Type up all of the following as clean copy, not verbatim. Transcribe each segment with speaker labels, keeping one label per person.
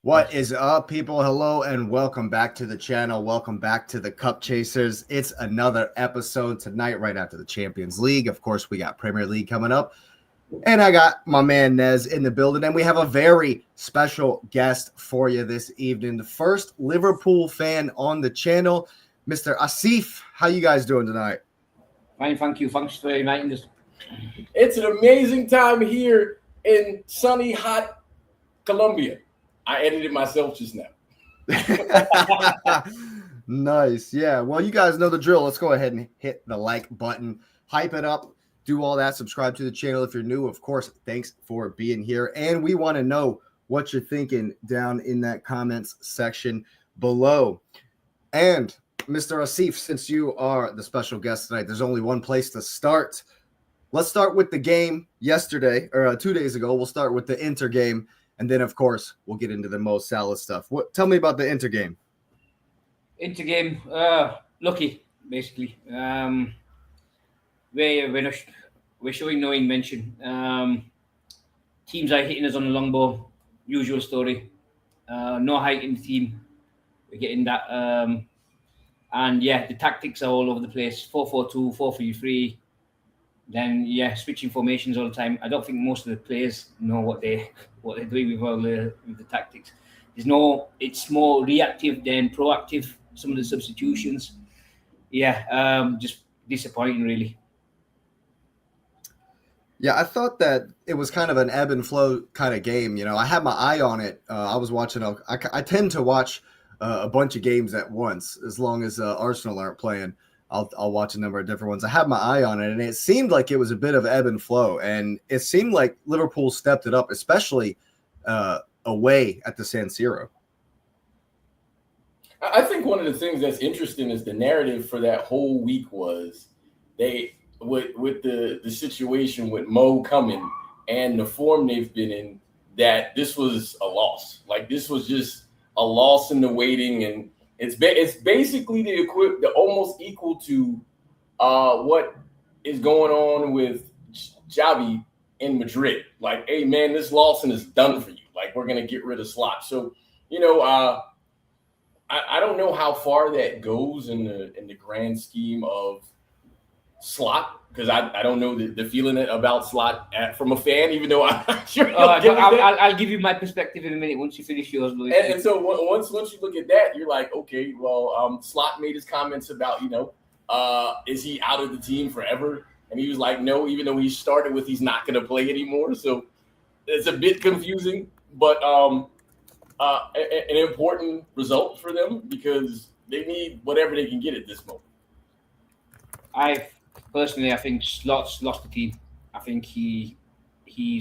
Speaker 1: What is up, people? Hello and welcome back to the channel. Welcome back to the Cup Chasers. It's another episode tonight, right after the Champions League. Of course, we got Premier League coming up. And I got my man Nez in the building. And we have a very special guest for you this evening. The first Liverpool fan on the channel, Mr. Asif. How you guys doing tonight?
Speaker 2: Fine, thank you. Thanks for inviting us.
Speaker 3: It's an amazing time here in sunny, hot Colombia. I edited myself just now.
Speaker 1: Nice. Yeah. Well, you guys know the drill. Let's go ahead and hit the like button, hype it up, do all that. Subscribe to the channel if you're new. Of course, thanks for being here. And we want to know what you're thinking down in that comments section below. And Mr. Asif, since you are the special guest tonight, there's only one place to start. Let's start with the game yesterday or 2 days ago. We'll start with the Inter game. And then, of course, we'll get into the Mo Salah stuff. Tell me about the Inter game.
Speaker 2: Inter game, lucky, basically. We're showing no invention. Teams are hitting us on the long ball. Usual story. No height in the team. We're getting that. And, yeah, the tactics are all over the place. 4-4-2, 4-3-3. Then switching formations all the time. I don't think most of the players know what they're doing with all the tactics. It's more reactive than proactive. Some of the substitutions, just disappointing really.
Speaker 1: Yeah, I thought that it was kind of an ebb and flow kind of game. You know, I had my eye on it. I was watching. I tend to watch a bunch of games at once, as long as Arsenal aren't playing. I'll watch a number of different ones. I had my eye on it, and it seemed like it was a bit of ebb and flow. And it seemed like Liverpool stepped it up, especially away at the San Siro.
Speaker 3: I think one of the things that's interesting is the narrative for that whole week was with the situation with Mo coming and the form they've been in, that this was a loss. Like, this was just a loss in the waiting, and it's basically the almost equal to what is going on with Xavi in Madrid. Like, hey man, this loss and it's done for you. Like, we're gonna get rid of Slot. So, I don't know how far that goes in the grand scheme of Slot, because I don't know the feeling about Slot from a fan, even though I'm sure
Speaker 2: I'll give you my perspective in a minute once you finish yours.
Speaker 3: And so once you look at that, you're like, okay, well, Slot made his comments about, is he out of the team forever? And he was like, no, even though he started with he's not going to play anymore. So it's a bit confusing, but an important result for them because they need whatever they can get at this moment.
Speaker 2: I think Slot's lost the team. I think he's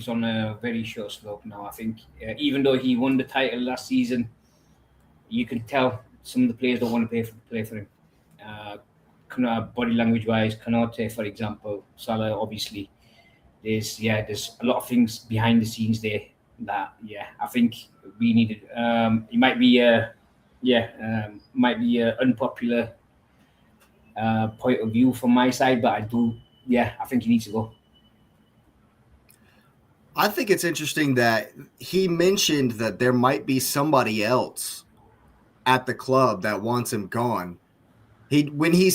Speaker 2: on a very short slope now. I think even though he won the title last season, you can tell some of the players don't want to play for him. Body language wise, Canate, for example, Salah, obviously. There's a lot of things behind the scenes there that I think we needed. It might be unpopular point of view from my side, but I think he needs to go.
Speaker 1: I think it's interesting that he mentioned that there might be somebody else at the club that wants him gone. When he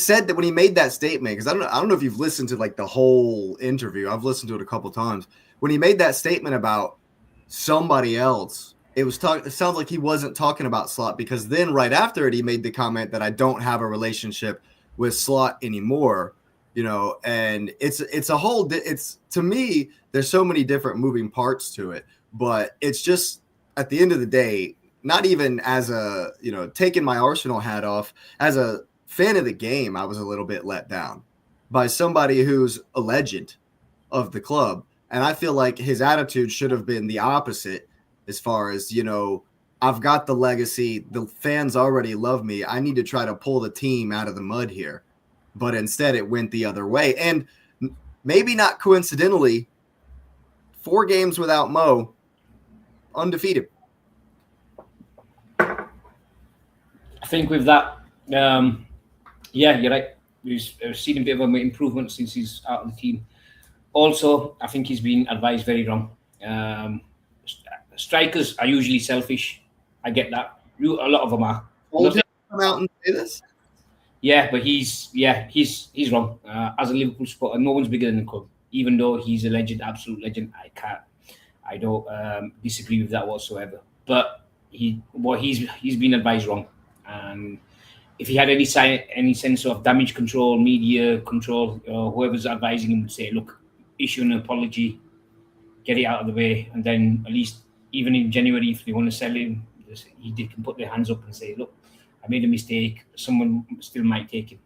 Speaker 1: made that statement, because I don't know if you've listened to like the whole interview. I've listened to it a couple times. When he made that statement about somebody else, it sounds like he wasn't talking about Slot, because then right after it, he made the comment that I don't have a relationship with Slot anymore, and to me, there's so many different moving parts to it, but it's just at the end of the day, not even as a, taking my Arsenal hat off, as a fan of the game, I was a little bit let down by somebody who's a legend of the club. And I feel like his attitude should have been the opposite, as far as, I've got the legacy. The fans already love me. I need to try to pull the team out of the mud here. But instead it went the other way. And maybe not coincidentally, 4 games without Mo, undefeated.
Speaker 2: I think with that, you're right. We've seen a bit of an improvement since he's out of the team. Also, I think he's been advised very wrong. Strikers are usually selfish. I get that. A lot of them are.
Speaker 1: Told him to come out and say this.
Speaker 2: Yeah, but he's wrong. As a Liverpool supporter, no one's bigger than the club. Even though he's a legend, absolute legend, I don't disagree with that whatsoever. But he's been advised wrong, and if he had any sense of damage control, media control, whoever's advising him would say, look, issue an apology, get it out of the way, and then at least even in January, if they want to sell him, they can put their hands up and say, look, I made a mistake. Someone still might take him.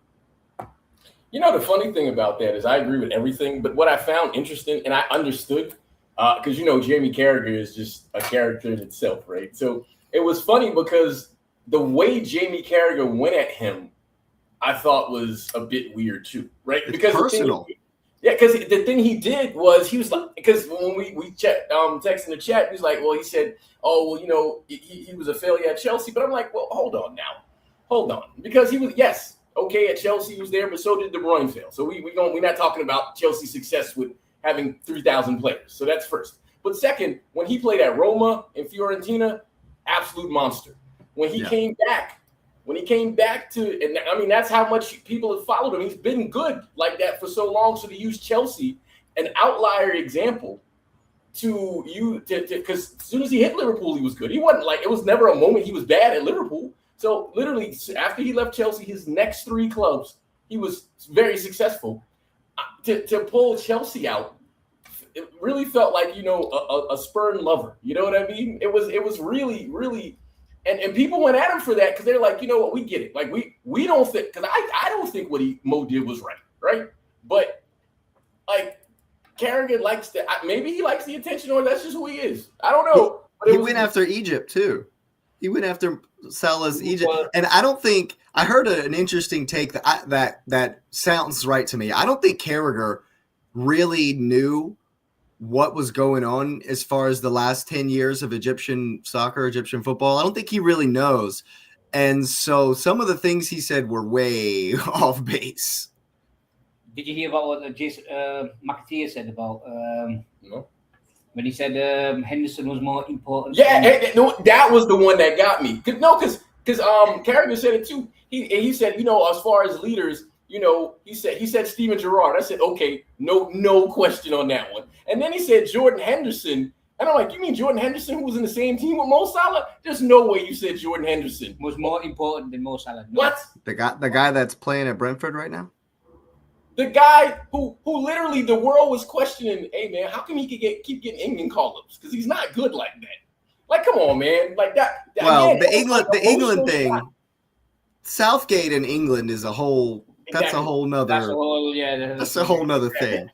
Speaker 3: You know, the funny thing about that is I agree with everything, but what I found interesting, and I understood, because, you know, Jamie Carragher is just a character in itself, right? So it was funny because the way Jamie Carragher went at him, I thought was a bit weird too, right?
Speaker 1: It's
Speaker 3: because
Speaker 1: personal.
Speaker 3: Because the thing he did was he was like, because when we text in the chat, he was like, well, he said, oh, well, you know, he was a failure at Chelsea. But I'm like, well, hold on. Because he was, yes, okay, at Chelsea he was there, but so did De Bruyne fail. So we're not talking about Chelsea's success with having 3,000 players. So that's first. But second, when he played at Roma and Fiorentina, absolute monster. When he came back to, and I mean, that's how much people have followed him. He's been good like that for so long. So to use Chelsea, an outlier example because as soon as he hit Liverpool, he was good. He wasn't like, it was never a moment he was bad at Liverpool. So literally after he left Chelsea, his next 3 clubs, he was very successful. To pull Chelsea out, it really felt like, you know, a spurned lover. You know what I mean? It was really, really. And people went at him for that because they're like, you know what, we get it. Like we don't think, because I don't think what Mo did was right? But like Carragher likes the, maybe he likes the attention, or that's just who he is. I don't know. But
Speaker 1: he went after Egypt too. He went after Salah's Egypt, and I don't think I heard an interesting take that sounds right to me. I don't think Carragher really knew what was going on as far as the last 10 years of Egyptian soccer, Egyptian football. I don't think he really knows. And so some of the things he said were way off base.
Speaker 2: Did you hear about what Jason McAteer said about
Speaker 3: No.
Speaker 2: when he said Henderson was more important?
Speaker 3: Yeah, no, that was the one that got me. Because Carragher said it too. He said, you know, as far as leaders, you know, he said Steven Gerrard. I said, okay, no question on that one. And then he said Jordan Henderson. And I'm like, you mean Jordan Henderson, who was in the same team with Mo Salah? There's no way you said Jordan Henderson
Speaker 2: was more important than Mo Salah. No.
Speaker 3: What?
Speaker 1: The guy that's playing at Brentford right now?
Speaker 3: The guy who literally the world was questioning, hey man, how come he could keep getting England call-ups? Because he's not good like that. Like, come on, man. Like that.
Speaker 1: Well,
Speaker 3: again,
Speaker 1: the England thing, Southgate in England is a whole. That's
Speaker 3: Exactly.
Speaker 1: a whole nother. That's a whole nother thing.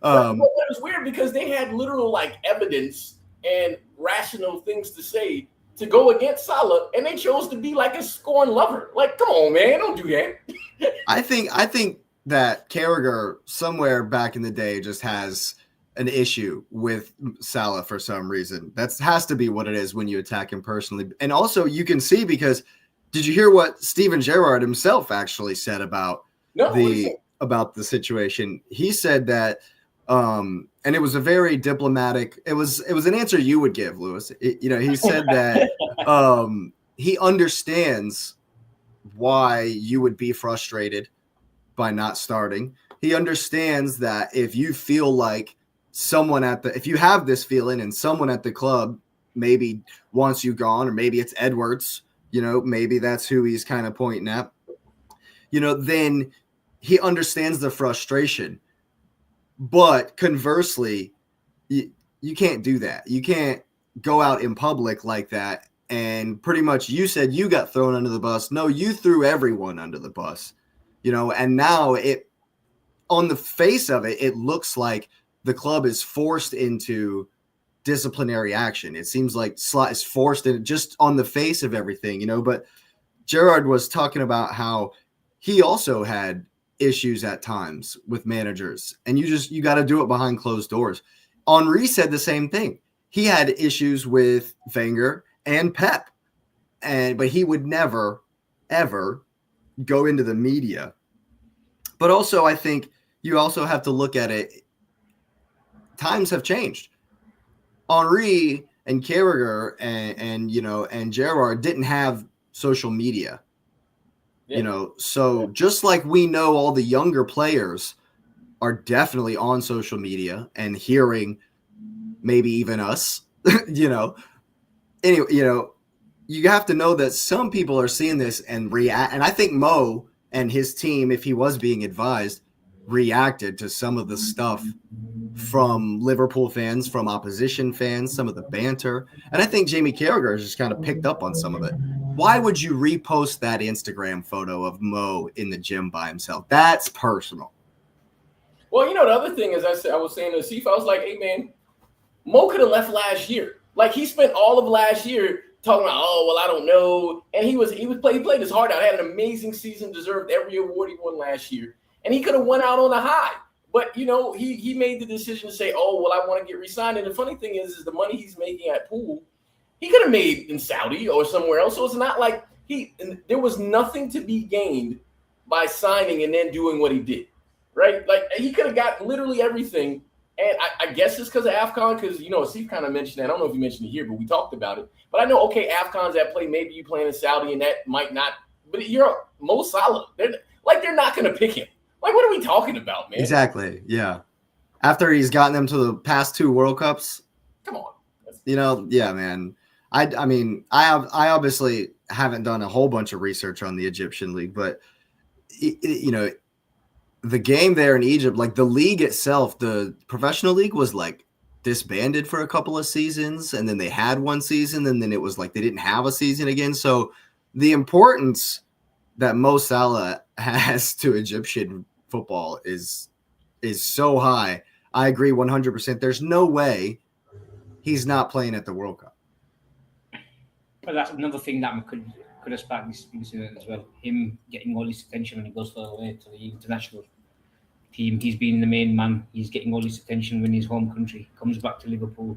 Speaker 3: But it was weird because they had literal like evidence and rational things to say to go against Salah, and they chose to be like a scorn lover. Like, come on, man, don't do that.
Speaker 1: I think that Carragher somewhere back in the day just has an issue with Salah for some reason. That has to be what it is when you attack him personally. And also you can see, because did you hear what Steven Gerrard himself actually said about about the situation? He said that and it was a very diplomatic, it was an answer you would give, Lewis. He said that he understands why you would be frustrated by not starting. He understands that if you feel like if you have this feeling and someone at the club maybe wants you gone, or maybe it's Edwards, maybe that's who he's kind of pointing at, then he understands the frustration. But conversely, you can't do that. You can't go out in public like that. And pretty much you said you got thrown under the bus. No, you threw everyone under the bus, and now on the face of it, it looks like the club is forced into disciplinary action. It seems like Slot is forced in just on the face of everything, but Gerrard was talking about how he also had issues at times with managers, and you got to do it behind closed doors. Henry said the same thing. He had issues with Wenger and Pep, but he would never, ever go into the media. But also, I think you also have to look at it. Times have changed. Henry and Carragher and Gerrard didn't have social media.
Speaker 3: Yeah.
Speaker 1: So just like we know all the younger players are definitely on social media and hearing maybe even us, anyway, you have to know that some people are seeing this and react. And I think Mo and his team, if he was being advised, reacted to some of the stuff from Liverpool fans, from opposition fans, some of the banter. And I think Jamie Carragher has just kind of picked up on some of it. Why would you repost that Instagram photo of Mo in the gym by himself? That's personal.
Speaker 3: Well, the other thing is, I was saying to Asif, I was like, hey, man, Mo could have left last year. Like, he spent all of last year talking about, oh, well, I don't know. And he played his heart out. Had an amazing season, deserved every award he won last year. And he could have went out on a high. But, he made the decision to say, oh, well, I want to get re-signed. And the funny thing is the money he's making at Pool, he could have made in Saudi or somewhere else. So it's not like there was nothing to be gained by signing and then doing what he did, right? Like, he could have got literally everything. And I guess it's because of AFCON, because, Steve kind of mentioned that. I don't know if you mentioned it here, but we talked about it. But I know, okay, AFCON's at play. Maybe you playing in Saudi and that might not. But you're Mo Salah. They're not going to pick him. Like, what are we talking about, man?
Speaker 1: Exactly. Yeah. After he's gotten them to the past 2 World Cups.
Speaker 3: Come on.
Speaker 1: Yeah, man. I mean, I obviously haven't done a whole bunch of research on the Egyptian league, but the game there in Egypt, like the league itself, the professional league was like disbanded for a couple of seasons, and then they had one season, and then it was like they didn't have a season again. So the importance that Mo Salah has to Egyptian football is so high. I agree 100%. There's no way he's not playing at the World Cup.
Speaker 2: But that's another thing that could have sparked this incident as well. Him getting all this attention when he goes further away to the international team. He's been the main man. He's getting all this attention when his home country comes back to Liverpool,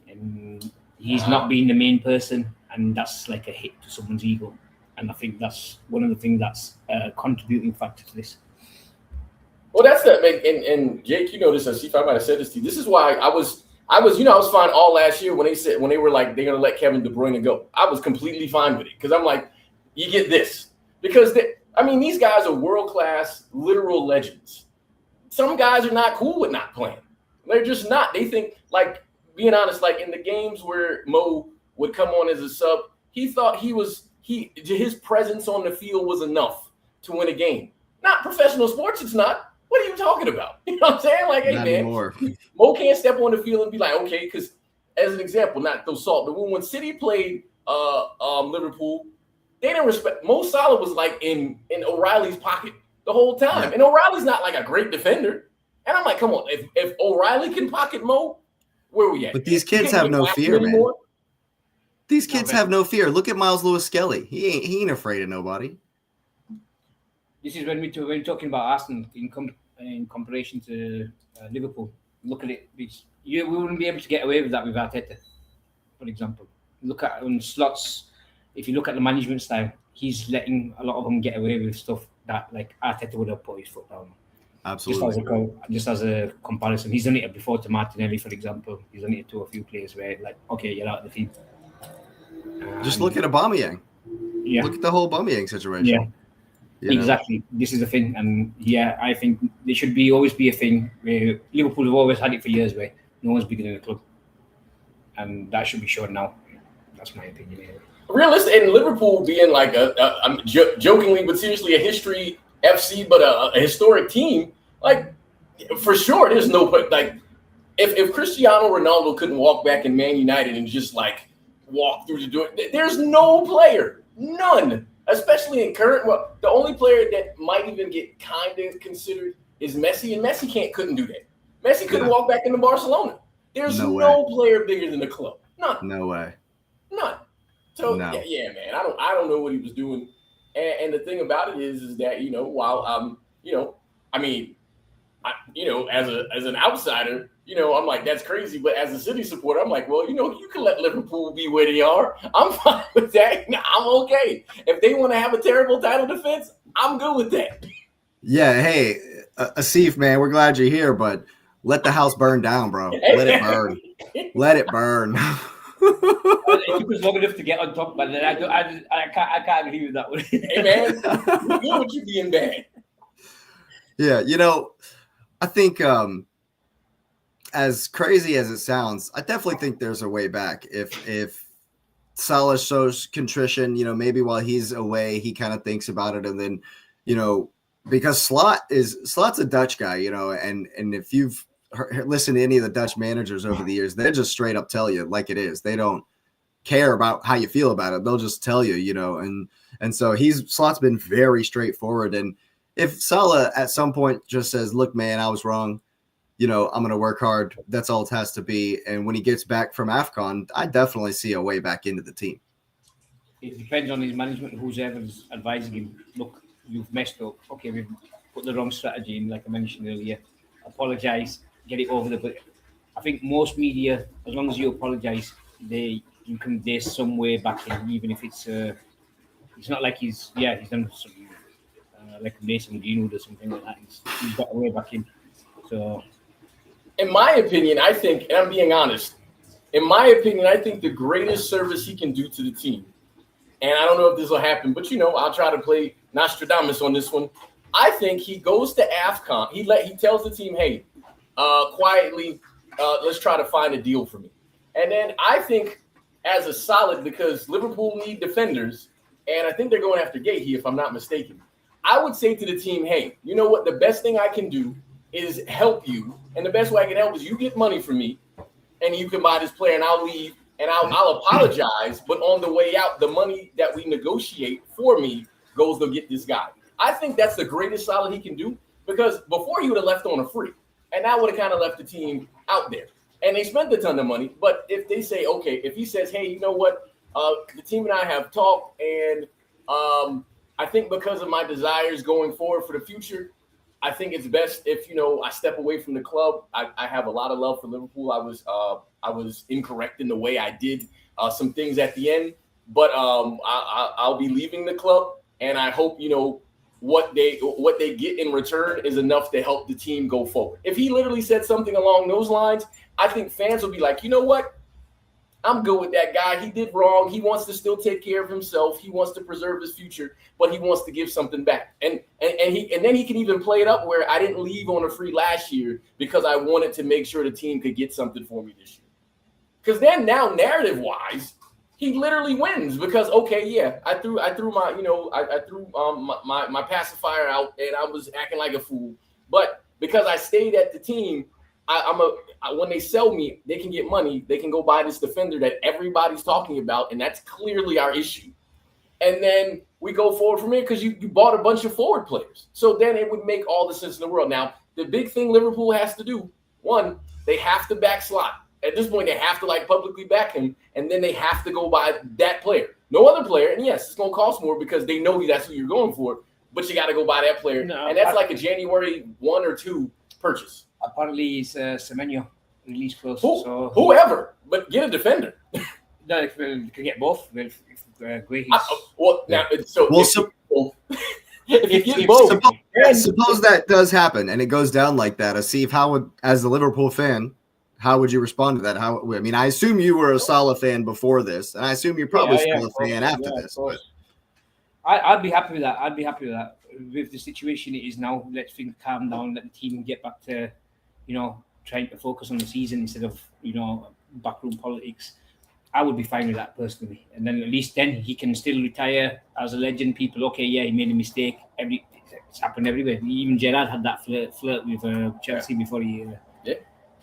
Speaker 2: and he's not being the main person, and that's like a hit to someone's ego. And I think that's one of the things that's a contributing factor to this.
Speaker 3: Well, that's that. And Jake, this. I see if I might have said this to you. This is why I was fine all last year when they were like they're gonna let Kevin De Bruyne go. I was completely fine with it because I'm like, you get this because these guys are world class, literal legends. Some guys are not cool with not playing. They're just not. They think, like, being honest, like in the games where Mo would come on as a sub, he thought his presence on the field was enough to win a game. Not professional sports, it's not. What are you talking about? You know what I'm saying? Like, hey,
Speaker 1: not
Speaker 3: man,
Speaker 1: anymore.
Speaker 3: Mo can't step on the field and be like, okay, because as an example, not those salt, but when City played Liverpool, they didn't respect. Mo Salah was like in O'Reilly's pocket the whole time.
Speaker 1: Yeah.
Speaker 3: And O'Reilly's not like a great defender. And I'm like, come on, if O'Reilly can pocket Mo, where are we at?
Speaker 1: But these kids have no fear, man. These kids have no fear. Look at Miles Lewis-Skelly. He ain't afraid of nobody.
Speaker 2: This is when we're talking about Arsenal in comparison to Liverpool. Look at it. We wouldn't be able to get away with that with Arteta, for example. Look at on slots. If you look at the management style, he's letting a lot of them get away with stuff that like Arteta would have put his foot down.
Speaker 1: Absolutely.
Speaker 2: Just as a comparison, he's done it before to Martinelli, for example. He's done it to a few players where, like, okay, you're out of the team.
Speaker 1: Just look at Aubameyang.
Speaker 2: Yeah.
Speaker 1: Look at the whole Aubameyang situation.
Speaker 2: Yeah. Exactly. This is the thing, and I think there should always be a thing where Liverpool have always had it for years, where no one's bigger than the club, and that should be shown now. That's my opinion.
Speaker 3: Realistic, and Liverpool being like I'm jokingly but seriously a history FC, but a historic team. Like, for sure, there's no like if Cristiano Ronaldo couldn't walk back in Man United and just like walk through the door, there's no player, none. Especially in current, the only player that might even get kind of considered is Messi, and Messi couldn't do that. Messi couldn't walk back into Barcelona. There's no player bigger than the club. None.
Speaker 1: No way.
Speaker 3: None. So yeah, man. I don't know what he was doing, and the thing about it is that while as an outsider, I'm like, that's crazy. But as a City supporter, I'm like, well, you can let Liverpool be where they are. I'm fine with that. I'm okay. If they want to have a terrible title defense, I'm good with that.
Speaker 1: Yeah. Hey, Asif, man, we're glad you're here, but let the house burn down, bro. Let it burn. Let it burn.
Speaker 2: It took us long enough to get on top, but I can't agree with that one.
Speaker 3: Hey man, you good with you being bad.
Speaker 1: Yeah, I think as crazy as it sounds, I definitely think there's a way back. If Salah shows contrition, maybe while he's away, he kind of thinks about it, and then, because Slot's a Dutch guy, and if you've listened to any of the Dutch managers over the years, they just straight up tell you like it is. They don't care about how you feel about it. They'll just tell you, and so Slot's been very straightforward. And if Salah at some point just says, look, man, I was wrong, I'm going to work hard. That's all it has to be. And when he gets back from AFCON, I definitely see a way back into the team.
Speaker 2: It depends on his management, who's ever's advising him. Look, you've messed up. Okay, we've put the wrong strategy in, like I mentioned earlier. Apologise, get it over there. But I think most media, as long as you apologise, you can dare some way back in, even if it's not like he's done something like Mason Greenwood or something like that. He's got a way back in. So,
Speaker 3: in my opinion, I think, and I'm being honest, I think the greatest service he can do to the team, and I don't know if this will happen, but I'll try to play Nostradamus on this one. I think he goes to AFCON. He tells the team, hey, quietly, let's try to find a deal for me. And then I think as a solid, because Liverpool need defenders, and I think they're going after Gahey, if I'm not mistaken. I would say to the team, hey, you know what? The best thing I can do is help you. And the best way I can help is you get money from me, and you can buy this player, and I'll leave, and I'll apologize. But on the way out, the money that we negotiate for me goes to get this guy. I think that's the greatest solid he can do, because before he would have left on a free, and that would have kind of left the team out there. And they spent a ton of money. But if they say, okay, if he says, hey, you know what? The team and I have talked, and I think because of my desires going forward for the future, I think it's best if, I step away from the club. I have a lot of love for Liverpool. I was incorrect in the way I did some things at the end, but I'll be leaving the club, and I hope, what they get in return is enough to help the team go forward. If he literally said something along those lines, I think fans will be like, you know what? I'm good with that guy. He did wrong. He wants to still take care of himself. He wants to preserve his future, but he wants to give something back. And then he can even play it up where I didn't leave on a free last year because I wanted to make sure the team could get something for me this year. Because then now narrative-wise, he literally wins because, okay, yeah, I threw my pacifier out and I was acting like a fool. But because I stayed at the team, when they sell me, they can get money. They can go buy this defender that everybody's talking about, and that's clearly our issue. And then we go forward from here because you bought a bunch of forward players. So then it would make all the sense in the world. Now, the big thing Liverpool has to do, one, they have to back Slot. At this point, they have to publicly back him, and then they have to go buy that player. No other player, and yes, it's going to cost more because they know that's who you're going for, but you got to go buy that player. No, and that's like a January 1 or 2 purchase.
Speaker 2: Apparently, it's Semenyo release clause.
Speaker 3: Whoever, but get a defender.
Speaker 2: No, if we can get both. If
Speaker 1: suppose that does happen and it goes down like that. Steve, as a Liverpool fan, how would you respond to that? I assume you were a Salah fan before this, and I assume you're probably still a fan after this. But
Speaker 2: I'd be happy with that. With the situation it is now, let things calm down, let the team get back to, trying to focus on the season instead of, backroom politics. I would be fine with that personally. And then at least then he can still retire as a legend. People, okay, yeah, he made a mistake. It's happened everywhere. Even Gerrard had that flirt with Chelsea before he...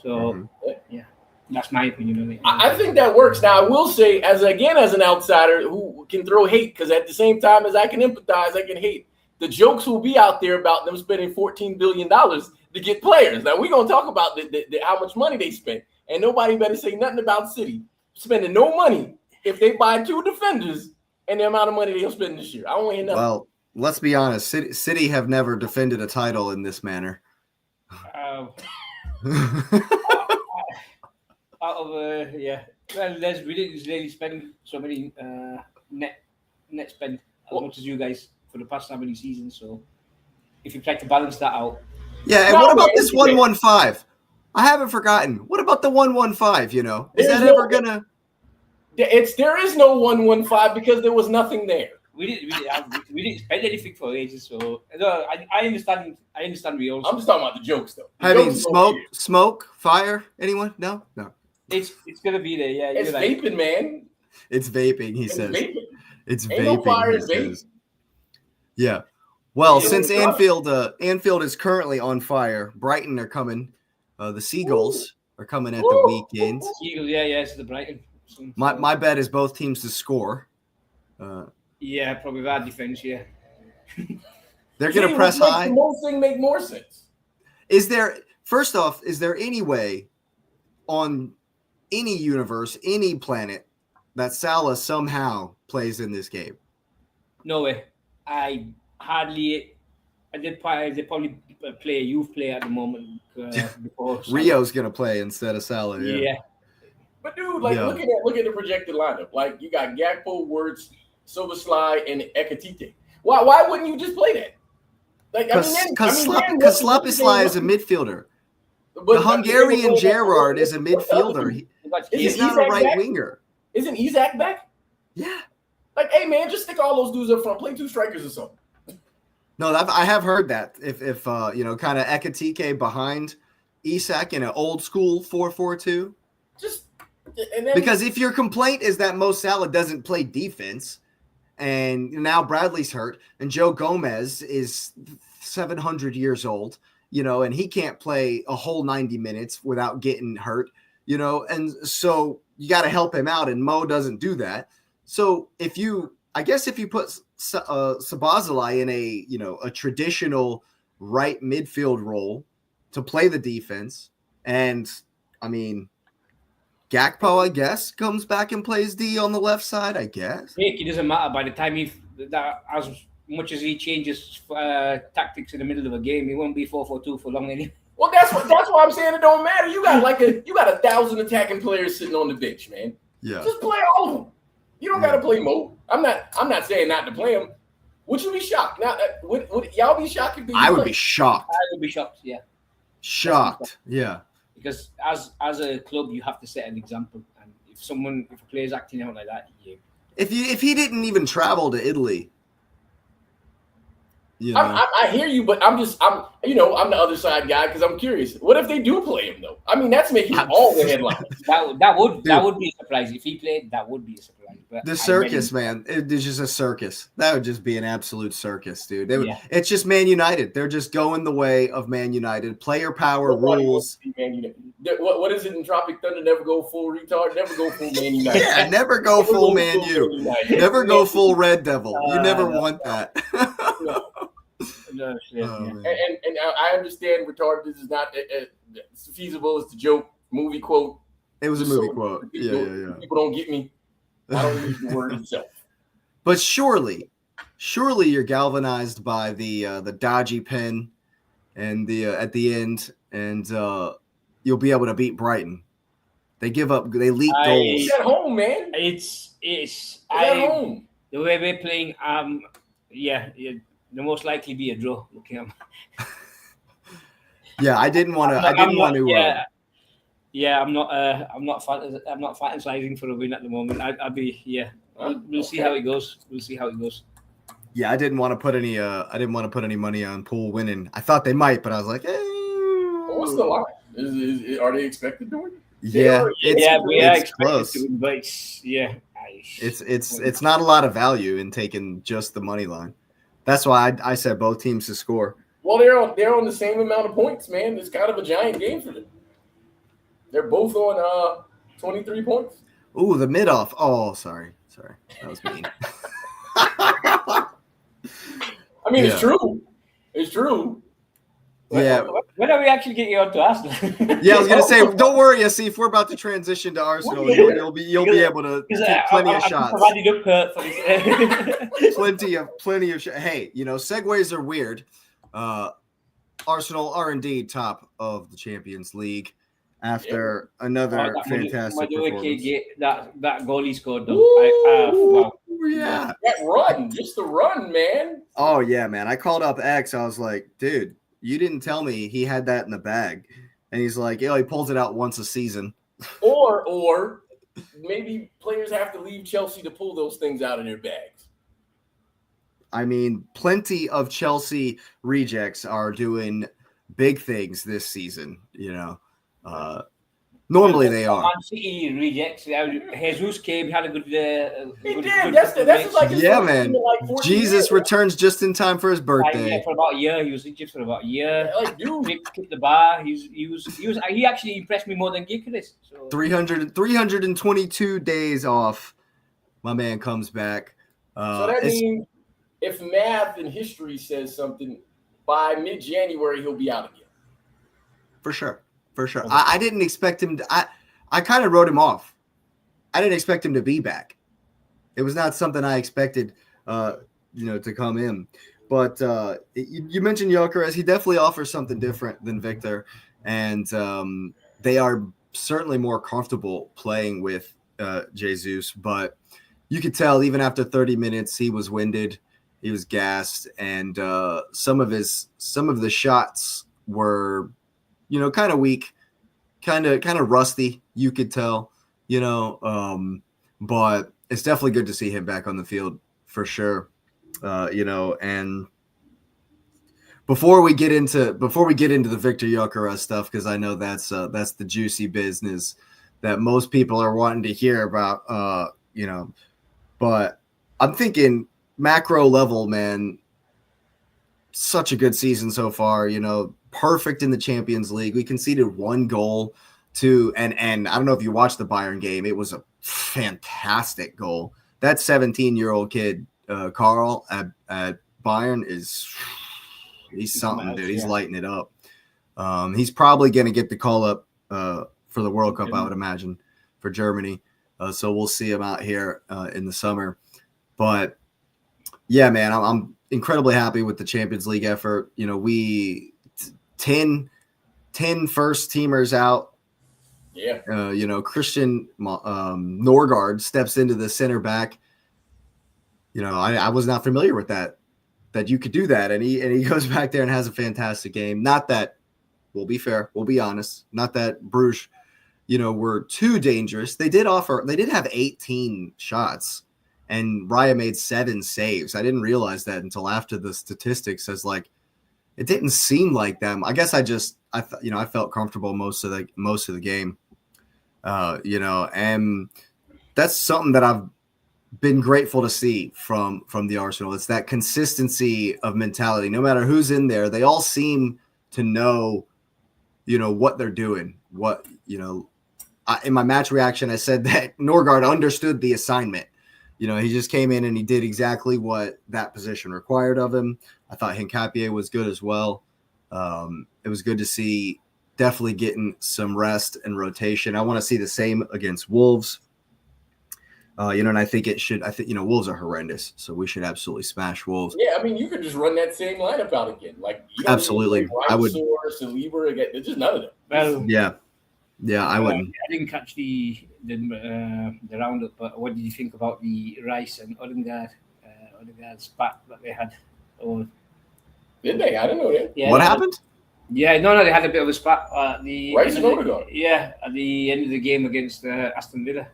Speaker 2: So, yeah, that's my opinion.
Speaker 3: I think that works. Now, I will say, as an outsider who can throw hate, because at the same time as I can empathize, I can hate. The jokes will be out there about them spending $14 billion to get players. Now, we're going to talk about how much money they spent. And nobody better say nothing about City spending no money if they buy 2 defenders and the amount of money they'll spend this year. I don't want to hear nothing.
Speaker 1: Well, let's be honest. City have never defended a title in this manner.
Speaker 2: Well, we didn't really spend so many net spend as much as you guys for the past how many seasons. So if you try to balance that out,
Speaker 1: and what about this 115? I haven't forgotten. What about the 115? Is that ever gonna?
Speaker 3: There is no 115 because there was nothing there.
Speaker 2: We didn't spend anything for ages, so no, I understand. I understand. We also.
Speaker 3: I'm just talking about the jokes, though.
Speaker 1: I mean, smoke, fire. Anyone? No.
Speaker 2: It's gonna be there. Yeah,
Speaker 3: it's vaping, man.
Speaker 1: It's vaping. He says.
Speaker 3: Vaping.
Speaker 1: It's
Speaker 3: Ain't
Speaker 1: vaping.
Speaker 3: No fire,
Speaker 1: he says. Yeah. Well, since Anfield is currently on fire, Brighton are coming. The Seagulls are coming at the weekend.
Speaker 2: Seagulls, yeah, it's the Brighton.
Speaker 1: My bet is both teams to score.
Speaker 2: Yeah, probably bad defense. Yeah.
Speaker 1: They're going to press high.
Speaker 3: The whole thing make more sense.
Speaker 1: First off, is there any way on any universe, any planet, that Salah somehow plays in this game?
Speaker 2: No way. They probably play a youth player at the moment. Before
Speaker 1: Rio's going to play instead of Salah. Yeah.
Speaker 3: But dude, look at the projected lineup. Like, you got Gakpo, Wirtz, Szoboszlai, and Ekitike. Why wouldn't you just play that?
Speaker 1: Because Szoboszlai is a midfielder. The Hungarian Gerrard is a midfielder. He's not a right winger.
Speaker 3: Isn't Isak back?
Speaker 1: Yeah.
Speaker 3: Like, hey man, just stick all those dudes up front. Play two strikers or something.
Speaker 1: No, I have heard that. If kind of Ekitike behind Isak in an old school 4-4-2. Because if your complaint is that Mo Salah doesn't play defense, and now Bradley's hurt, and Joe Gomez is 700 years old, and he can't play a whole 90 minutes without getting hurt, and so you got to help him out, and Mo doesn't do that. So if you put Szoboszlai in a traditional right midfield role to play the defense, and I mean, Gakpo, I guess, comes back and plays D on the left side, I guess.
Speaker 2: It doesn't matter. By the time as much as he changes tactics in the middle of a game, he won't be 4-4-2 for long anyway.
Speaker 3: Well, that's why I'm saying it don't matter. You got 1,000 attacking players sitting on the bench, man.
Speaker 1: Yeah.
Speaker 3: Just play all of them. You don't got to play Mo. I'm not saying not to play him. Would you be shocked? Now, would y'all be shocked if
Speaker 1: I would be shocked.
Speaker 2: I would be shocked. Yeah.
Speaker 1: Shocked. Yeah.
Speaker 2: Because as a club, you have to set an example, and if a player's acting out like that,
Speaker 1: if he didn't even travel to Italy,
Speaker 3: I hear you, but I'm the other side guy because I'm curious. What if they do play him though? I mean, that's making all the headlines.
Speaker 2: That would be a surprise if he played. That would be a surprise. But
Speaker 1: the circus, man, it's just a circus. That would just be an absolute circus, dude. It's just Man United. They're just going the way of Man United. Player power rules.
Speaker 3: What is it in Tropic Thunder? Never go full retard. Never go full Man United.
Speaker 1: Yeah, never go full Man U. Never go full Red Devil. You never want that.
Speaker 3: No, and I understand retarded is not as feasible as the joke movie quote.
Speaker 1: It was a movie quote. Yeah.
Speaker 3: People don't get me. I don't use the word itself.
Speaker 1: But surely you're galvanized by the dodgy pen and the at the end, and you'll be able to beat Brighton. They leak goals.
Speaker 3: It's at home, man.
Speaker 2: It's
Speaker 3: at home.
Speaker 2: The way we're playing, the most likely be a draw. Look at him.
Speaker 1: Yeah, I didn't want to.
Speaker 2: I'm not fantasizing for a win at the moment. I'd be. Yeah, we'll see how it goes.
Speaker 1: Yeah, I didn't want to put any. I didn't want to put any money on Poole winning. I thought they might, but I was like,
Speaker 3: what's the line? Are they expected to win?
Speaker 1: Yeah,
Speaker 2: we are expected
Speaker 1: close.
Speaker 2: to win, but
Speaker 1: it's not a lot of value in taking just the money line. That's why I said both teams to score.
Speaker 3: Well, they're on the same amount of points, man. It's kind of a giant game for them. They're both on 23 points.
Speaker 1: Ooh, the mid-off. Oh, sorry. That was mean.
Speaker 3: I mean, It's true. It's true.
Speaker 1: Yeah.
Speaker 2: When are we actually getting on to Arsenal?
Speaker 1: Yeah, I was gonna say, don't worry, Asif. We're about to transition to Arsenal. You'll be able to take plenty of shots. Plenty of shots. Hey, segues are weird. Arsenal are indeed top of the Champions League after another fantastic performance.
Speaker 2: That goal he scored, though.
Speaker 1: Wow. Yeah.
Speaker 3: That run, just the run, man.
Speaker 1: Oh yeah, man. I called up X. I was like, dude, you didn't tell me he had that in the bag. And he's like, he pulls it out once a season.
Speaker 3: Or maybe players have to leave Chelsea to pull those things out of their bags.
Speaker 1: I mean, plenty of Chelsea rejects are doing big things this season. Normally they are.
Speaker 2: Man City rejects. Jesus came, had a good.
Speaker 3: He did. That's like his first
Speaker 1: man.
Speaker 3: team in like 14
Speaker 1: Jesus
Speaker 3: years.
Speaker 1: returns just in time for his birthday.
Speaker 2: Yeah, for about a year. He was injured for about a year.
Speaker 3: Yeah, like, dude,
Speaker 2: kicked the bar. He actually impressed me more than Gyökeres. So.
Speaker 1: 322 days off. My man comes back.
Speaker 3: So that means if math and history says something, by mid-January he'll be out again.
Speaker 1: For sure. I didn't expect him to. I kind of wrote him off. I didn't expect him to be back. It was not something I expected, to come in. But you mentioned Gyökeres. He definitely offers something different than Victor, and they are certainly more comfortable playing with Jesus. But you could tell even after 30 minutes, he was winded, he was gassed, and some of the shots were, kind of weak, kind of rusty. You could tell, but it's definitely good to see him back on the field for sure. And before we get into the Victor Gyökeres stuff, because I know that's the juicy business that most people are wanting to hear about, but I'm thinking macro level, man, such a good season so far, perfect in the Champions League. We conceded one goal and I don't know if you watched the Bayern game. It was a fantastic goal. That 17-year-old kid, Carl at Bayern he's something, dude. He's lighting it up. He's probably going to get the call up for the World Cup, I would imagine, for Germany. So we'll see him out here in the summer. But yeah, man, I'm incredibly happy with the Champions League effort. We 10 first teamers out.
Speaker 3: Yeah.
Speaker 1: Christian Norgard steps into the center back. I was not familiar with that you could do that. And he goes back there and has a fantastic game. Not that, we'll be fair, we'll be honest, not that Bruges, were too dangerous. They did have 18 shots and Raya made 7 saves. I didn't realize that until after the statistics says it didn't seem like them. I guess I felt comfortable most of the game. And that's something that I've been grateful to see from the Arsenal. It's that consistency of mentality. No matter who's in there, they all seem to know, what they're doing. In my match reaction, I said that Norgard understood the assignment. He just came in and he did exactly what that position required of him. I thought Hincapié was good as well. It was good to see, definitely getting some rest and rotation. I want to see the same against Wolves. And I think Wolves are horrendous, so we should absolutely smash Wolves.
Speaker 3: Yeah, I mean, you could just run that same lineup out again.
Speaker 1: Absolutely. I would.
Speaker 3: Saliba again. There's just none of them.
Speaker 2: Well,
Speaker 1: yeah, I wouldn't.
Speaker 2: I didn't catch the roundup, but what did you think about the Rice and Odegaard's spat that they had?
Speaker 3: Did they? I didn't know that.
Speaker 1: Yeah, what happened?
Speaker 2: Yeah, no, they had a bit of a spat at the
Speaker 3: Rice and Odegaard.
Speaker 2: Yeah, at the end of the game against Aston Villa.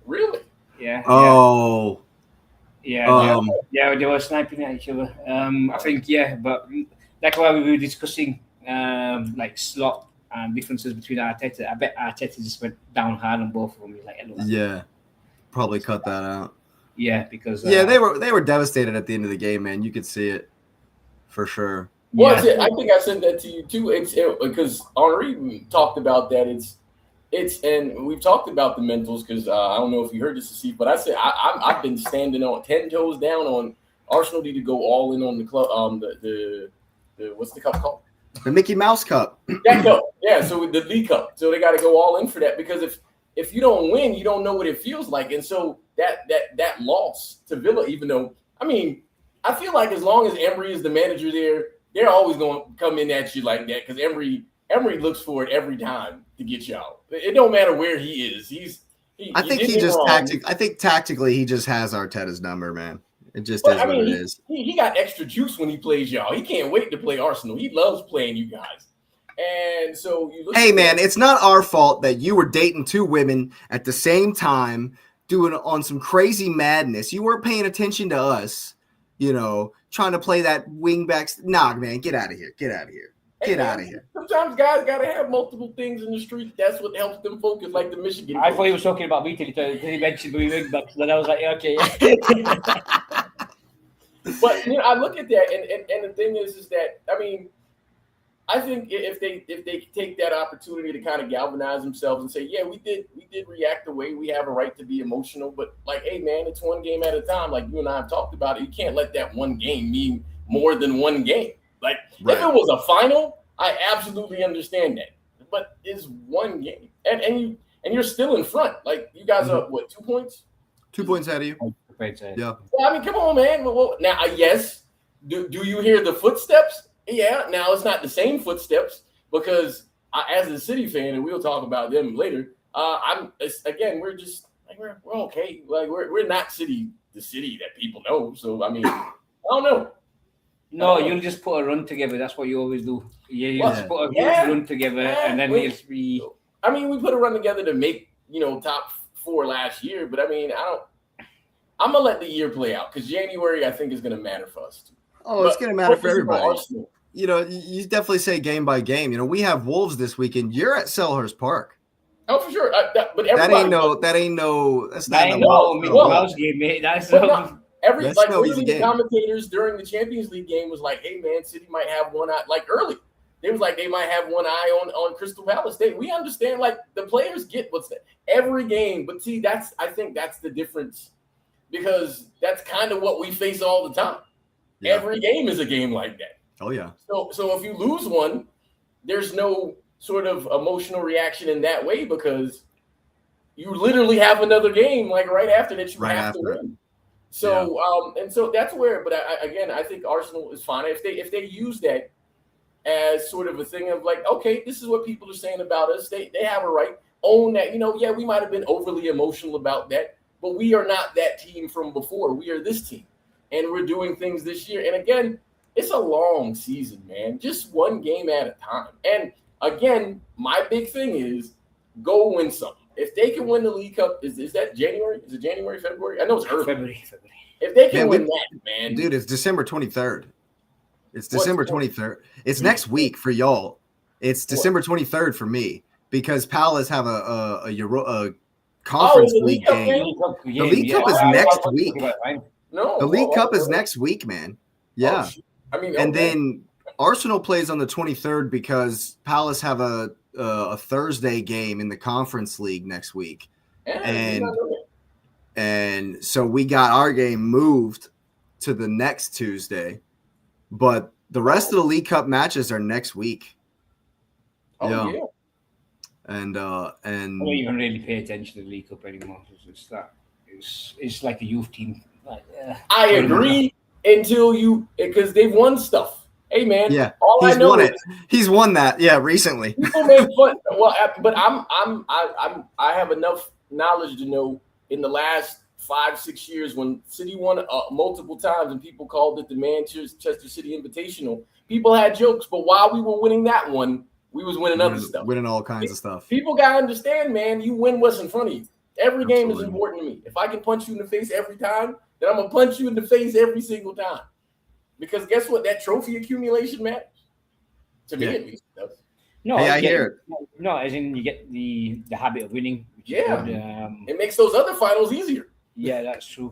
Speaker 3: Really?
Speaker 2: Yeah.
Speaker 1: Oh.
Speaker 2: Yeah. They were sniping at each other. I think, but like what we were discussing, slot and differences between Arteta. I bet Arteta just went down hard on both of them.
Speaker 1: Yeah, probably cut that out.
Speaker 2: Yeah, because
Speaker 1: they were devastated at the end of the game, man. You could see it for sure.
Speaker 3: Well, yeah. I think I said that to you too. It's because Henri talked about that. It's and we've talked about the mentals because I don't know if you heard this, Asif, but I said I've been standing on 10 toes down on Arsenal need to go all in on the club. The what's the cup called?
Speaker 1: The Mickey Mouse Cup.
Speaker 3: That cup, yeah. So the League Cup. So they got to go all in for that because if you don't win, you don't know what it feels like. And so that loss to Villa, even though I feel like as long as Emery is the manager there, they're always going to come in at you like that because Emery looks for it every time to get you out. It don't matter where he is. I
Speaker 1: think tactically he just has Arteta's number, man. It just is what it is.
Speaker 3: He got extra juice when he plays y'all. He can't wait to play Arsenal. He loves playing you guys. And so you look.
Speaker 1: Hey, man, it's not our fault that you were dating 2 women at the same time, doing on some crazy madness. You weren't paying attention to us, trying to play that wingback. Nah, man, get out of here. Get out of here. Get out of here.
Speaker 3: Sometimes guys got to have multiple things in the street. That's what helps them focus, like the Michigan.
Speaker 2: I thought he was talking about me till he mentioned we wingbacks. Then I was like, okay.
Speaker 3: But I look at that, and the thing is that I think if they take that opportunity to kind of galvanize themselves and say, yeah, we did react the way we have a right to be emotional, but like, hey man, it's one game at a time. Like you and I have talked about it. You can't let that one game mean more than one game. Like if it was a final, I absolutely understand that. But it's one game, and you're still in front. Like you guys are what, 2 points?
Speaker 1: 2 points out of you.
Speaker 3: Yeah. Well, come on, man. Well, now, yes. Do you hear the footsteps? Yeah. Now it's not the same footsteps because as a City fan, and we'll talk about them later. We're just like we're okay. Like we're not the city that people know. So I don't know.
Speaker 2: No, you'll just put a run together. That's what you always do. You just put a run together, and then it'll be.
Speaker 3: We put a run together to make top 4 last year, but I'm gonna let the year play out because January I think is gonna matter for us too.
Speaker 1: It's gonna matter for everybody. You definitely say game by game. We have Wolves this weekend. You're at Selhurst Park.
Speaker 3: Oh, for sure. But
Speaker 1: that's not
Speaker 2: a Welsh game, mate. That's
Speaker 3: the commentators during the Champions League game was like, hey man, City might have one eye early. They was like they might have one eye on Crystal Palace. We understand the players get what's every game, but see I think that's the difference because that's kind of what we face all the time. Yeah. Every game is a game like that.
Speaker 1: Oh yeah.
Speaker 3: So if you lose one, there's no sort of emotional reaction in that way because you literally have another game right after that you have to win. So and so that's where. But I think Arsenal is fine if they use that as sort of a thing of okay, this is what people are saying about us. They have a right. Own that. We might have been overly emotional about that, but we are not that team from before. We are this team, and we're doing things this year. And again, it's a long season, man. Just one game at a time. And again, my big thing is go win something. If they can win the League Cup, is that January? Is it January, February? I know it's early.
Speaker 2: February.
Speaker 3: If they can win that, man.
Speaker 1: Dude, it's December 23rd. It's December 23rd. It's next week for y'all. It's December 23rd for me because Palace have a conference league game. The League Cup is next week.
Speaker 3: No,
Speaker 1: the League Cup is next week, man. Yeah. And then Arsenal plays on the 23rd because Palace have a Thursday game in the Conference League next week. And so we got our game moved to the next Tuesday, but the rest of the League Cup matches are next week.
Speaker 3: Yeah.
Speaker 2: And I don't even really pay attention to the League Cup anymore. It's like a youth team.
Speaker 3: I agree because they've won stuff. Hey man,
Speaker 1: he's won that. Yeah, recently.
Speaker 3: People make fun. Well, but I have enough knowledge to know in the last 5-6 years when City won multiple times and people called it the Manchester City Invitational. People had jokes, but while we were winning that one, we was winning other stuff.
Speaker 1: Winning all kinds of stuff.
Speaker 3: People gotta understand, man. You win what's in front of you. Every game is important to me. If I can punch you in the face every time, then I'm gonna punch you in the face every single time. Because guess what? That trophy accumulation matters. To me, at least, it does.
Speaker 2: No,
Speaker 1: I hear it.
Speaker 2: No, as in you get the habit of winning.
Speaker 3: It makes those other finals easier.
Speaker 2: Yeah, that's true.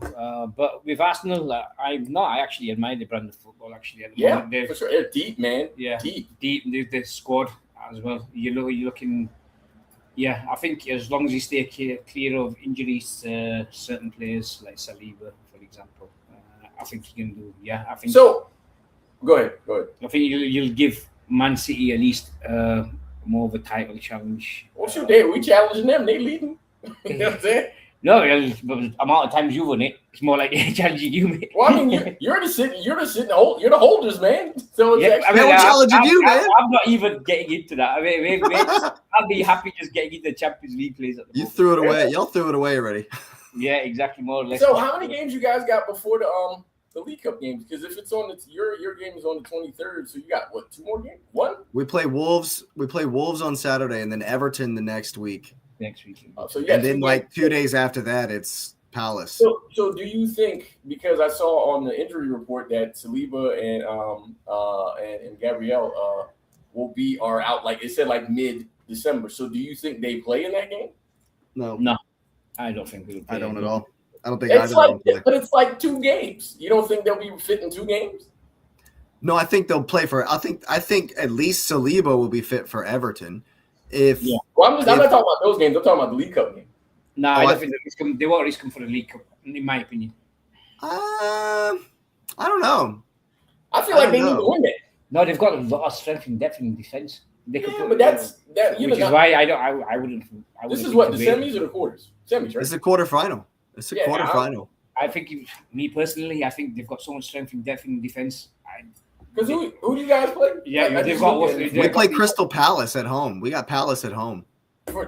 Speaker 2: But with Arsenal, I actually admire the brand of football. Actually, at the moment.
Speaker 3: For sure. They're deep, man.
Speaker 2: Yeah, deep. The squad as well. You're looking. Yeah, I think as long as you stay clear of injuries, certain players like Saliba, for example, I think you can do. Yeah, I think
Speaker 3: so. Go ahead.
Speaker 2: I think you'll give Man City at least more of a title challenge.
Speaker 3: Well, shoot, we challenging them. They leading. You know what I'm saying?
Speaker 2: No, but the amount of times you won it, it's more like challenging you, mate.
Speaker 3: Well, I mean, you're the holders, man. So
Speaker 1: it's challenging you, man.
Speaker 2: I'm not even getting into that. I mean, I'll be happy just getting into the Champions League plays. At the
Speaker 1: moment. Threw it away. Y'all threw it away already.
Speaker 2: Yeah, exactly. More or less.
Speaker 3: So, how many games you guys got before the League Cup games? Because if it's on your game is on the 23rd, so you got what, 2 more games? One?
Speaker 1: We play Wolves. We play Wolves on Saturday, and then Everton the next week.
Speaker 3: So you got
Speaker 1: And then
Speaker 3: 2
Speaker 1: like
Speaker 3: games.
Speaker 1: 2 days after that, it's Palace.
Speaker 3: So do you think, because I saw on the injury report that Saliba and Gabriel are out, like it said, like mid-December. So do you think they play in that game?
Speaker 2: No, I don't think they'll play.
Speaker 1: I don't at all. I don't think
Speaker 3: It's
Speaker 1: either
Speaker 3: like,
Speaker 1: of them play.
Speaker 3: but it's like 2 games. You don't think they'll be fit in 2 games?
Speaker 1: No, I think they'll play for. I think at least Saliba will be fit for Everton. If
Speaker 3: Well, I'm not talking about those games. I'm talking about the League Cup game.
Speaker 2: No, I don't think they won't risk him for the League Cup, in my opinion.
Speaker 1: I don't know.
Speaker 3: I feel like they need to win that.
Speaker 2: No, they've got a lot of strength and depth in defense. They could
Speaker 3: But that's that.
Speaker 2: which is why I wouldn't.
Speaker 3: This is what, the semis or the quarters? Semis, right?
Speaker 1: It's a quarterfinal. It's a quarterfinal.
Speaker 2: I think, me personally, I think they've got so much strength and depth in defense.
Speaker 3: Because who do you guys play?
Speaker 2: Yeah, they've got.
Speaker 1: We play Crystal Palace at home. We got Palace at home.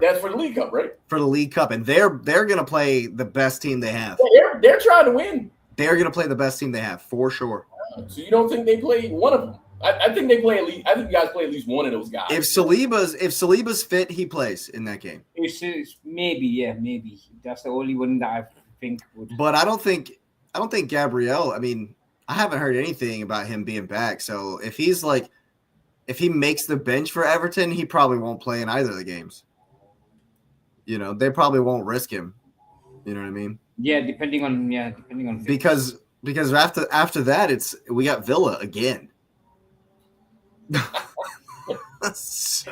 Speaker 3: That's for the League Cup, right?
Speaker 1: For the League Cup, and they're going to play the best team they have.
Speaker 3: Yeah, they're trying to win.
Speaker 1: They're going to play the best team they have for sure.
Speaker 3: So you don't think they play one of them? I think they play at least. I think you guys play at least one of those guys.
Speaker 1: If Saliba's fit, he plays in that game.
Speaker 2: Maybe that's the only one that I think would.
Speaker 1: But I don't think Gabriel. I mean, I haven't heard anything about him being back. So if he makes the bench for Everton, he probably won't play in either of the games. You know, they probably won't risk him. You know what I mean?
Speaker 2: Yeah, depending on.
Speaker 1: Because after that, we got Villa again. So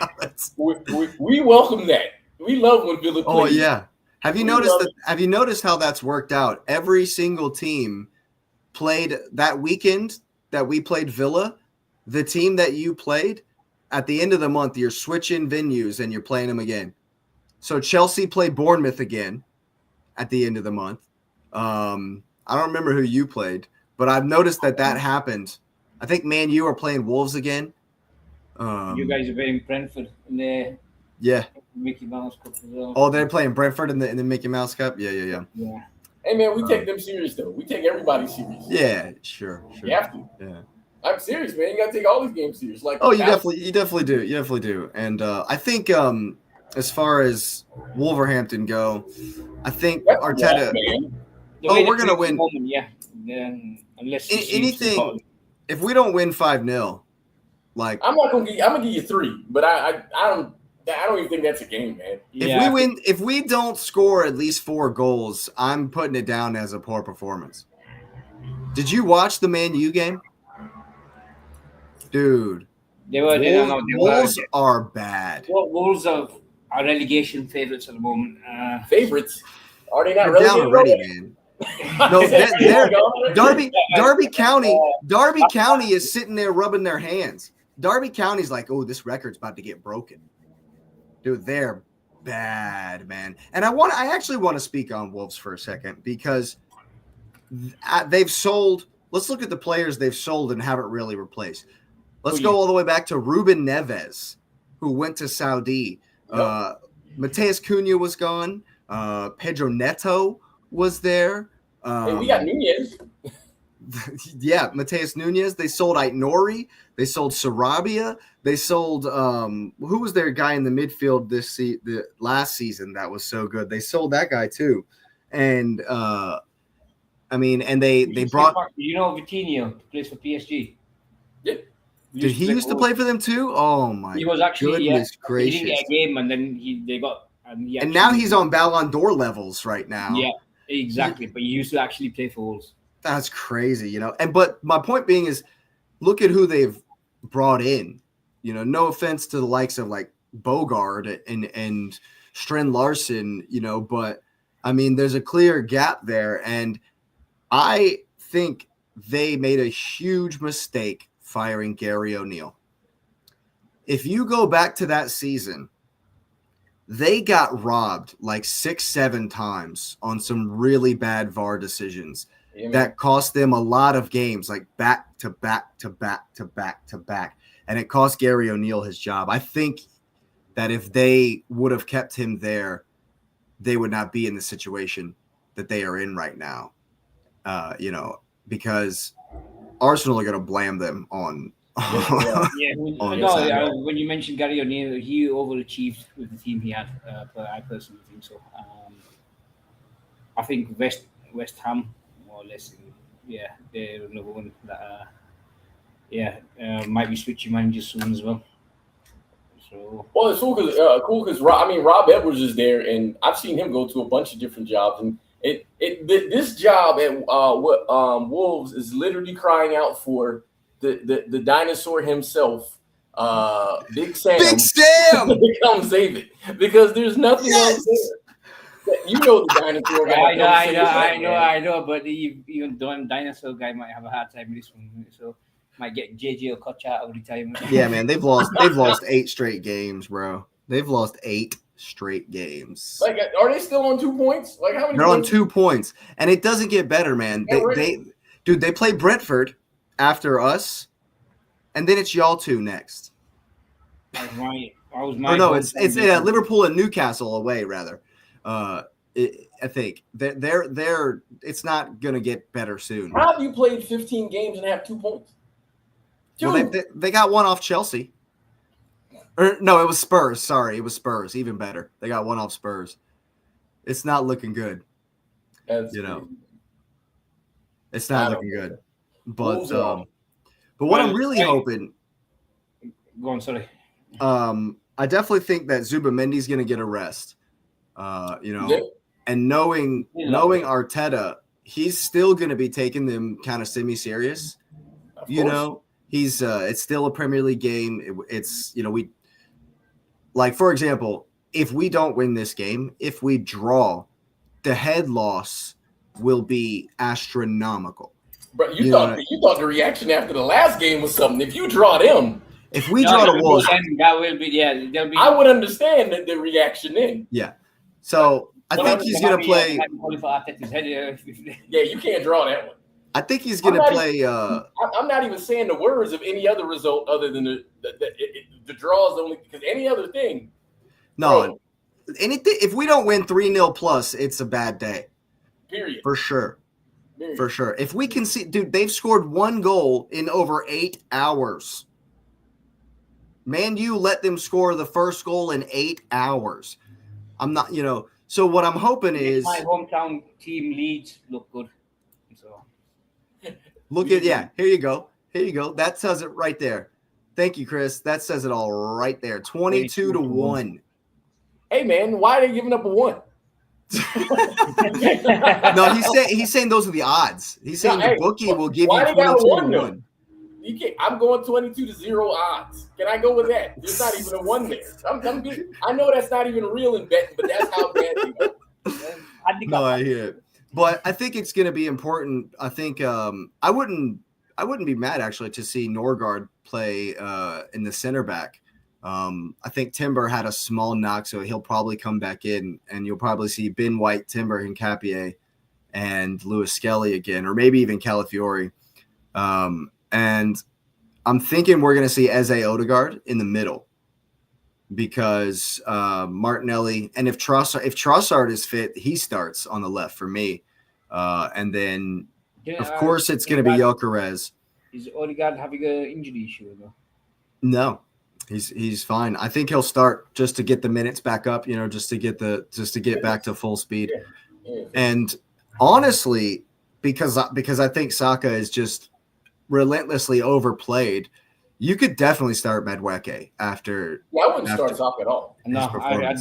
Speaker 3: we welcome that. We love when Villa plays.
Speaker 1: Oh yeah. Have you noticed how that's worked out? Every single team played that weekend that we played Villa. The team that you played at the end of the month, you're switching venues and you're playing them again. So Chelsea played Bournemouth again at the end of the month. I don't remember who you played, but I've noticed that happened. I think Man U are playing Wolves again.
Speaker 2: You guys are playing Brentford in the Mickey Mouse Cup as well.
Speaker 1: Oh, they're playing Brentford in the Mickey Mouse Cup? Yeah.
Speaker 3: Hey, man, we take them serious, though. We take everybody serious.
Speaker 1: Yeah, sure.
Speaker 3: You have to.
Speaker 1: Yeah.
Speaker 3: I'm serious, man. You got to take all these games serious. Like,
Speaker 1: you definitely do. And I think as far as Wolverhampton go, I think Arteta. We're gonna win.
Speaker 2: Unless
Speaker 1: anything, if we don't win 5-0, like
Speaker 3: I'm gonna give you 3, but I don't even think that's a game, man.
Speaker 1: If we don't score at least 4 goals, I'm putting it down as a poor performance. Did you watch the Man U game? Dude, Wolves are bad.
Speaker 2: Wolves are relegation favorites at the moment.
Speaker 3: Favorites? Are they not
Speaker 1: down already, man? No, they're Derby County. Derby County is sitting there rubbing their hands. Derby County's like, oh, this record's about to get broken. Dude, they're bad, man. And I actually want to speak on Wolves for a second because they've sold. Let's look at the players they've sold and haven't really replaced. Let's go all the way back to Ruben Neves, who went to Saudi. Mateus Cunha was gone. Pedro Neto was there.
Speaker 3: We got Nunez.
Speaker 1: Yeah, Mateus Nunez. They sold Aït-Nouri. They sold Sarabia. They sold who was their guy in the midfield the last season that was so good. They sold that guy too. And they brought
Speaker 2: Vitinho plays for PSG.
Speaker 3: Yeah.
Speaker 1: Did he used to play for them too? Oh my!
Speaker 2: He was actually
Speaker 1: goodness gracious.
Speaker 2: He didn't get a game, and then they got.
Speaker 1: And now he's on Ballon d'Or levels right now.
Speaker 2: Yeah, exactly. But he used to actually play for Wolves.
Speaker 1: That's crazy, you know. But my point being is, look at who they've brought in. You know, no offense to the likes of like Bogard and Stren Larson, you know, but I mean, there's a clear gap there, and I think they made a huge mistake firing Gary O'Neill. If you go back to that season, they got robbed like 6-7 times on some really bad VAR decisions that cost them a lot of games, like back to back to back to back to back. And it cost Gary O'Neill his job. I think that if they would have kept him there, they would not be in the situation that they are in right now. You know, because Arsenal are going to blam them on.
Speaker 2: When you mentioned Gary O'Neill, he overachieved with the team he had. But I personally think so. I think West Ham, more or less, they're another one that might be switching managers soon as well. So
Speaker 3: well, it's cool because Rob Edwards is there, and I've seen him go to a bunch of different jobs, and this job at Wolves is literally crying out for the dinosaur himself, Big Sam.
Speaker 1: Big Sam
Speaker 3: to come save it, because there's nothing else there. You know the dinosaur guy.
Speaker 2: I know, but even the dinosaur guy might have a hard time with this one, so might get JJ Okocha out of retirement.
Speaker 1: Yeah, man, they've lost 8 straight games, bro. They've lost 8 straight games.
Speaker 3: Like, are they still on 2 points? Like, how many?
Speaker 1: They're on 2 points, and it doesn't get better, man. They play Brentford after us, and then it's y'all 2 next. It's Liverpool and Newcastle away, rather. I think they're it's not gonna get better soon.
Speaker 3: How have you played 15 games and have 2 points?
Speaker 1: Well, they got one off Chelsea. Or no, it was Spurs. Sorry, it was Spurs. Even better. They got one off Spurs. It's not looking good. It's not looking good. But what I'm really hoping.
Speaker 2: Go on, sorry.
Speaker 1: I definitely think that Zubamendi's going to get a rest. And knowing Arteta, he's still going to be taking them kind of semi-serious. He's it's still a Premier League game. For example, if we don't win this game, if we draw, the head loss will be astronomical.
Speaker 3: But you thought the reaction after the last game was something. If you draw them,
Speaker 1: if we draw the Wolves,
Speaker 2: that will be.
Speaker 3: I would understand the reaction then.
Speaker 1: Yeah. So I think he's going to play.
Speaker 3: Yeah, you can't draw that one.
Speaker 1: I think he's going to play.
Speaker 3: I'm not even saying the words of any other result other than the draws only, because any other thing.
Speaker 1: No, anything. If we don't win 3-0 plus, it's a bad day.
Speaker 3: Period.
Speaker 1: For sure. For sure. If we can see, dude, they've scored 1 goal in over 8 hours. Man, you let them score the first goal in 8 hours. I'm not, So what I'm hoping is
Speaker 2: my hometown team Leeds look good. So
Speaker 1: look at here you go. That says it right there. Thank you, Chris. That says it all right there. 22-1.
Speaker 3: Hey man, why are they giving up a 1?
Speaker 1: No, he's saying those are the odds. He's saying the bookie will give you 22-1.
Speaker 3: You can't. I'm going 22-0 odds. Can I go with that? There's not even a 1 there. I'm good. I know that's not even real in betting, but that's how bad they go.
Speaker 1: No, I hear it. But I think it's going to be important. I think I wouldn't be mad actually to see Norgard play in the center back. I think Timber had a small knock, so he'll probably come back in, and you'll probably see Ben White, Timber, Hincapié, and Lewis Skelly again, or maybe even Calafiori. And I'm thinking we're going to see Eze Odegaard in the middle because Martinelli, and if Trossard is fit, he starts on the left for me. And then, of course, it's going to be Gyökeres.
Speaker 2: Is Odegaard having an injury issue?
Speaker 1: No, he's fine. I think he'll start just to get the minutes back up, just to get back to full speed.
Speaker 3: Yeah.
Speaker 1: And honestly, because I think Saka is just relentlessly overplayed, you could definitely start Madueke after.
Speaker 3: Yeah, I wouldn't start Saka at all.
Speaker 2: No,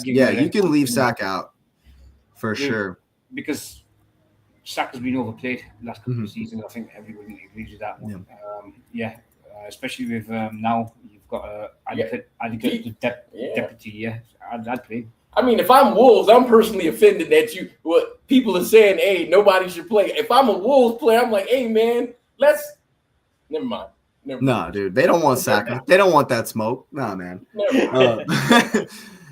Speaker 1: you can leave Saka out for sure
Speaker 3: because
Speaker 2: Saka's been overplayed the last couple of seasons. I think everybody agrees with that one. Especially with now you've got adequate deputy. Yeah, I'd play.
Speaker 3: I mean, if I'm Wolves, I'm personally offended that what people are saying. Hey, nobody should play. If I'm a Wolves player, I'm like, hey man, Never mind.
Speaker 1: No, dude, they don't want Saka. They don't want that smoke. No, man.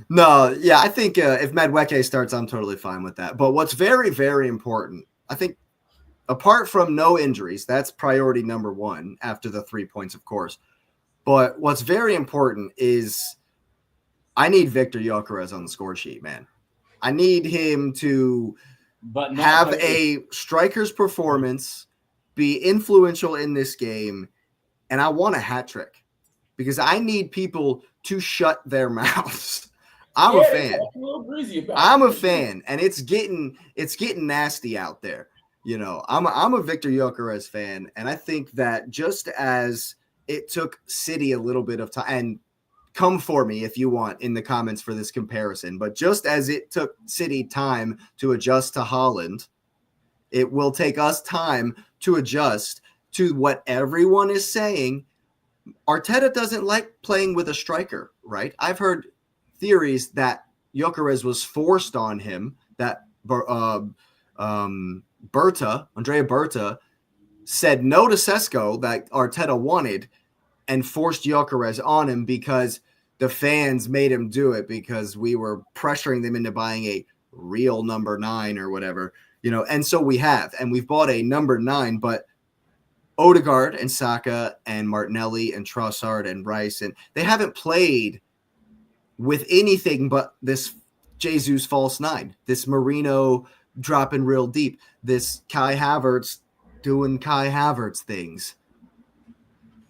Speaker 1: No, yeah, I think if Madueke starts, I'm totally fine with that. But what's very, very important, I think, apart from no injuries, that's priority number 1 after the 3 points, of course. But what's very important is I need Victor Gyökeres on the score sheet, man. I need him to have a striker's performance be influential in this game, and I want a hat trick because I need people to shut their mouths. I'm a fan.
Speaker 3: A little breezy about
Speaker 1: I'm a fan, and it's getting nasty out there. You know, I'm a Victor Gyökeres fan, and I think that just as it took City a little bit of time, and come for me if you want in the comments for this comparison, but just as it took City time to adjust to Haaland, it will take us time to adjust to what everyone is saying. Arteta doesn't like playing with a striker, right? I've heard theories that Gyökeres was forced on him, that Andrea Berta said no to Sesko that Arteta wanted and forced Gyökeres on him because the fans made him do it because we were pressuring them into buying a real number 9 or whatever, you know. And so we have, and we've bought a number 9, but Odegaard and Saka and Martinelli and Trossard and Rice, and they haven't played with anything but this Jesus false 9, this Marino dropping real deep, this Kai Havertz doing Kai Havertz things.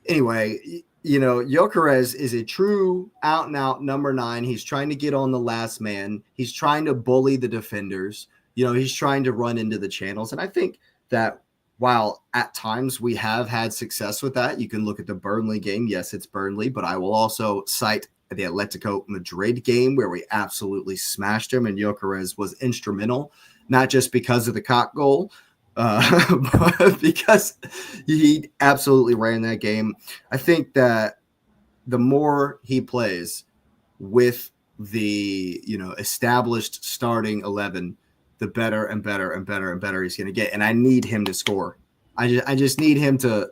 Speaker 1: Anyway, you know, Gyökeres is a true out-and-out number 9. He's trying to get on the last man. He's trying to bully the defenders. You know, he's trying to run into the channels. And I think that while at times we have had success with that, you can look at the Burnley game. Yes, it's Burnley, but I will also cite the Atletico Madrid game where we absolutely smashed him, and Gyökeres was instrumental, not just because of the cock goal, but because he absolutely ran that game. I think that the more he plays with the, you know, established starting 11, the better and better and better and better he's going to get. And I need him to score. I just need him to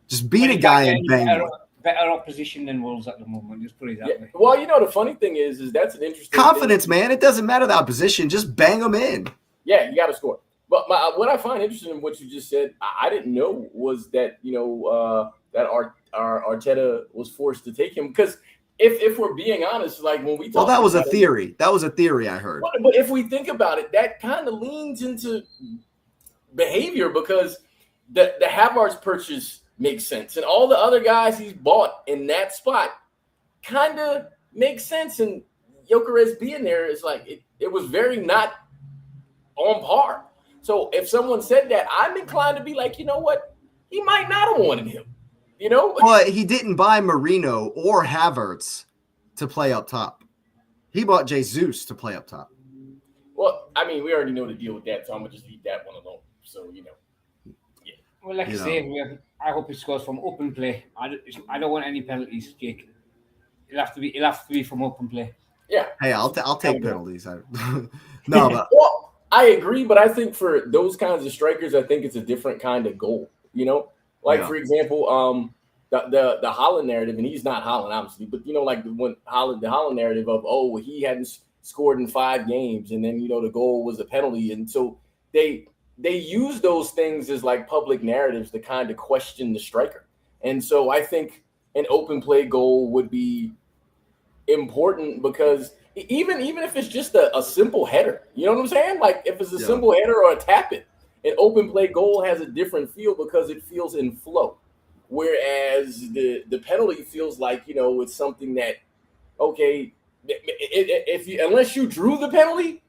Speaker 1: just beat a guy and bang him.
Speaker 2: Better opposition than Wolves at the moment. Just put it that way.
Speaker 3: Well, you know, the funny thing is that's an interesting
Speaker 1: confidence, man. It doesn't matter the opposition. Just bang them in.
Speaker 3: Yeah, you got to score. But what I find interesting in what you just said, I didn't know was that, you know, that our Arteta was forced to take him, because if we're being honest, like when we talk,
Speaker 1: well, that was a theory. That was a theory I heard.
Speaker 3: But if we think about it, that kind of leans into behavior, because the Havertz purchase makes sense, and all the other guys he's bought in that spot kind of makes sense. And Gyökeres being there is like it was very not on par. So if someone said that, I'm inclined to be like, you know what? He might not have wanted him, you know?
Speaker 1: But he didn't buy Marino or Havertz to play up top. He bought Jesus to play up top.
Speaker 3: Well, I mean, we already know the deal with that, so I'm going to just leave that one alone. So, you know.
Speaker 2: Yeah. Well, like I say, I hope he scores from open play. I don't want any penalties, Jake. It'll have to be from open play.
Speaker 3: Yeah.
Speaker 1: Hey, I'll take penalties. No, but
Speaker 3: well, I agree, but I think for those kinds of strikers, I think it's a different kind of goal. You know, like for example, the Haaland narrative, and he's not Haaland, obviously, but you know, like the Haaland narrative of, oh, he hadn't scored in 5 games, and then, you know, the goal was a penalty, and so they use those things as like public narratives to kind of question the striker. And so I think an open play goal would be important, because even if it's just a simple header, you know what I'm saying? Like if it's a simple header or a tap it, an open play goal has a different feel because it feels in flow. Whereas the penalty feels like, you know, it's something that, okay, unless you drew the penalty,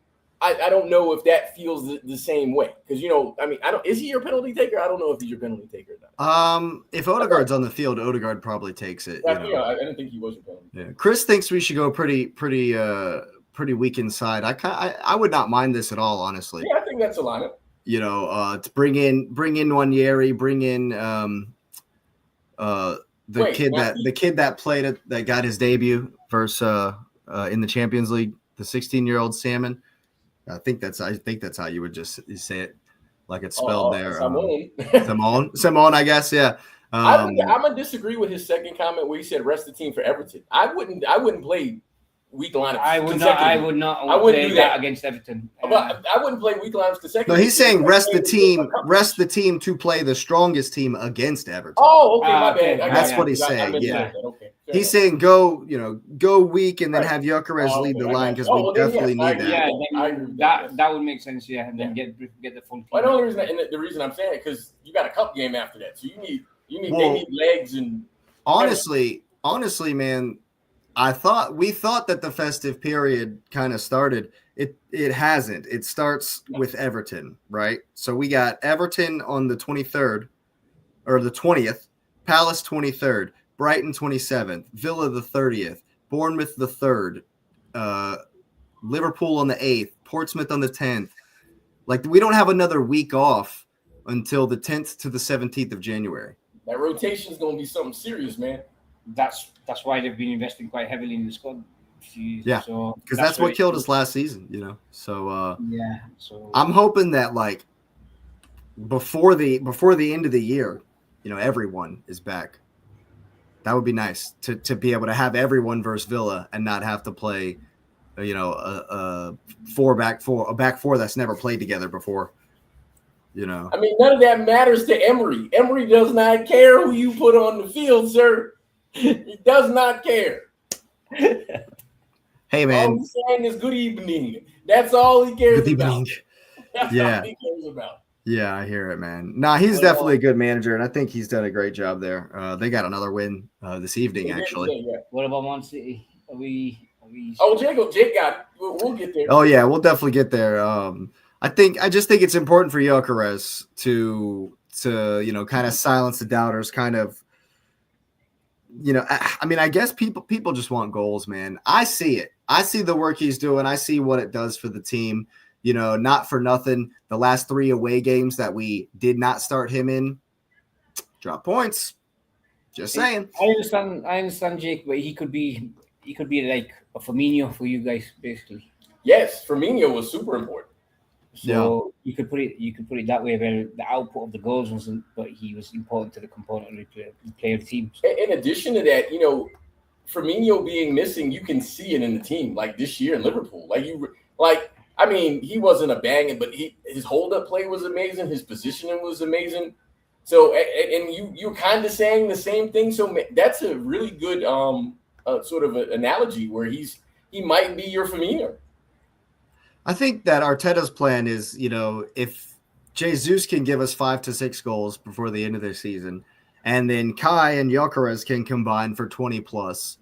Speaker 3: I don't know if that feels the same way. Because, you know, I mean, is he your penalty taker? I don't know if he's your penalty taker or
Speaker 1: not. If Odegaard's on the field, Odegaard probably takes it.
Speaker 3: I didn't think he was your penalty.
Speaker 1: Yeah. Chris thinks we should go pretty weak inside. I would not mind this at all, honestly.
Speaker 3: Yeah, I think that's a lineup.
Speaker 1: You know, to bring in Nwaneri, bring in the kid that played that got his debut versus in the Champions League, the 16-year-old Salmon. I think that's how you would just say it, like it's spelled there. Simone, I guess. Yeah.
Speaker 3: I'm gonna disagree with his second comment where he said rest the team for Everton. I wouldn't play weak lineups.
Speaker 2: I would not
Speaker 3: I wouldn't
Speaker 2: play
Speaker 3: do
Speaker 2: that
Speaker 3: that
Speaker 2: against Everton.
Speaker 3: But I wouldn't play weak lineups consecutively.
Speaker 1: No, he's saying rest the team to play the strongest team against Everton.
Speaker 3: Oh, okay, my bad.
Speaker 1: That's what he's saying. Yeah,
Speaker 3: okay.
Speaker 1: He's saying go weak and then have Gyökeres lead the line because we definitely need that.
Speaker 2: Yeah, that would make sense. Yeah, and then get the full team.
Speaker 3: Well, the only reason, and the reason I'm saying it because you got a cup game after that, so they need legs and.
Speaker 1: Honestly, man, we thought that the festive period kind of started. It hasn't. It starts with Everton, right? So we got Everton on the 23rd or the 20th, Palace 23rd, Brighton 27th, Villa the 30th, Bournemouth the 3rd, Liverpool on the 8th, Portsmouth on the 10th. Like we don't have another week off until the 10th to the 17th of January.
Speaker 3: That rotation is going to be something serious, man.
Speaker 2: That's why they've been investing quite heavily in the squad.
Speaker 1: Yeah,
Speaker 2: so
Speaker 1: because that's what killed us last season, So
Speaker 2: so
Speaker 1: I'm hoping that like before the end of the year, everyone is back. That would be nice to be able to have everyone versus Villa and not have to play, a back four that's never played together before.
Speaker 3: I mean, none of that matters to Emery. Emery does not care who you put on the field, sir. He does not care.
Speaker 1: Hey, man.
Speaker 3: All he's saying is good evening. That's all he cares
Speaker 1: good
Speaker 3: about.
Speaker 1: Evening.
Speaker 3: That's
Speaker 1: Yeah.
Speaker 3: all he cares about.
Speaker 1: Yeah, I hear it, man. Nah, he's definitely a good manager, and I think he's done a great job there. They got another win this evening, actually.
Speaker 3: Yeah.
Speaker 2: What about Man City? Are we?
Speaker 3: Oh, Jake got it. We'll get there.
Speaker 1: Oh, yeah, we'll definitely get there. I just think it's important for Gyökeres to kind of silence the doubters, kind of. I mean, I guess people just want goals, man. I see it. I see the work he's doing. I see what it does for the team. Not for nothing. The last 3 away games that we did not start him in, drop points. Just saying.
Speaker 2: I understand, Jake, but he could be like a Firmino for you guys, basically.
Speaker 3: Yes, Firmino was super important.
Speaker 2: So you could put it that way, where the output of the goals wasn't, but he was important to the component of the player of the team. So.
Speaker 3: In addition to that, Firmino being missing, you can see it in the team. Like this year in Liverpool, I mean, he wasn't a banger, but his hold-up play was amazing. His positioning was amazing. So, and you're kind of saying the same thing. So that's a really good sort of an analogy where he might be your Firmino.
Speaker 1: I think that Arteta's plan is, if Jesus can give us 5 to 6 goals before the end of the season, and then Kai and Gyökeres can combine for 20 plus,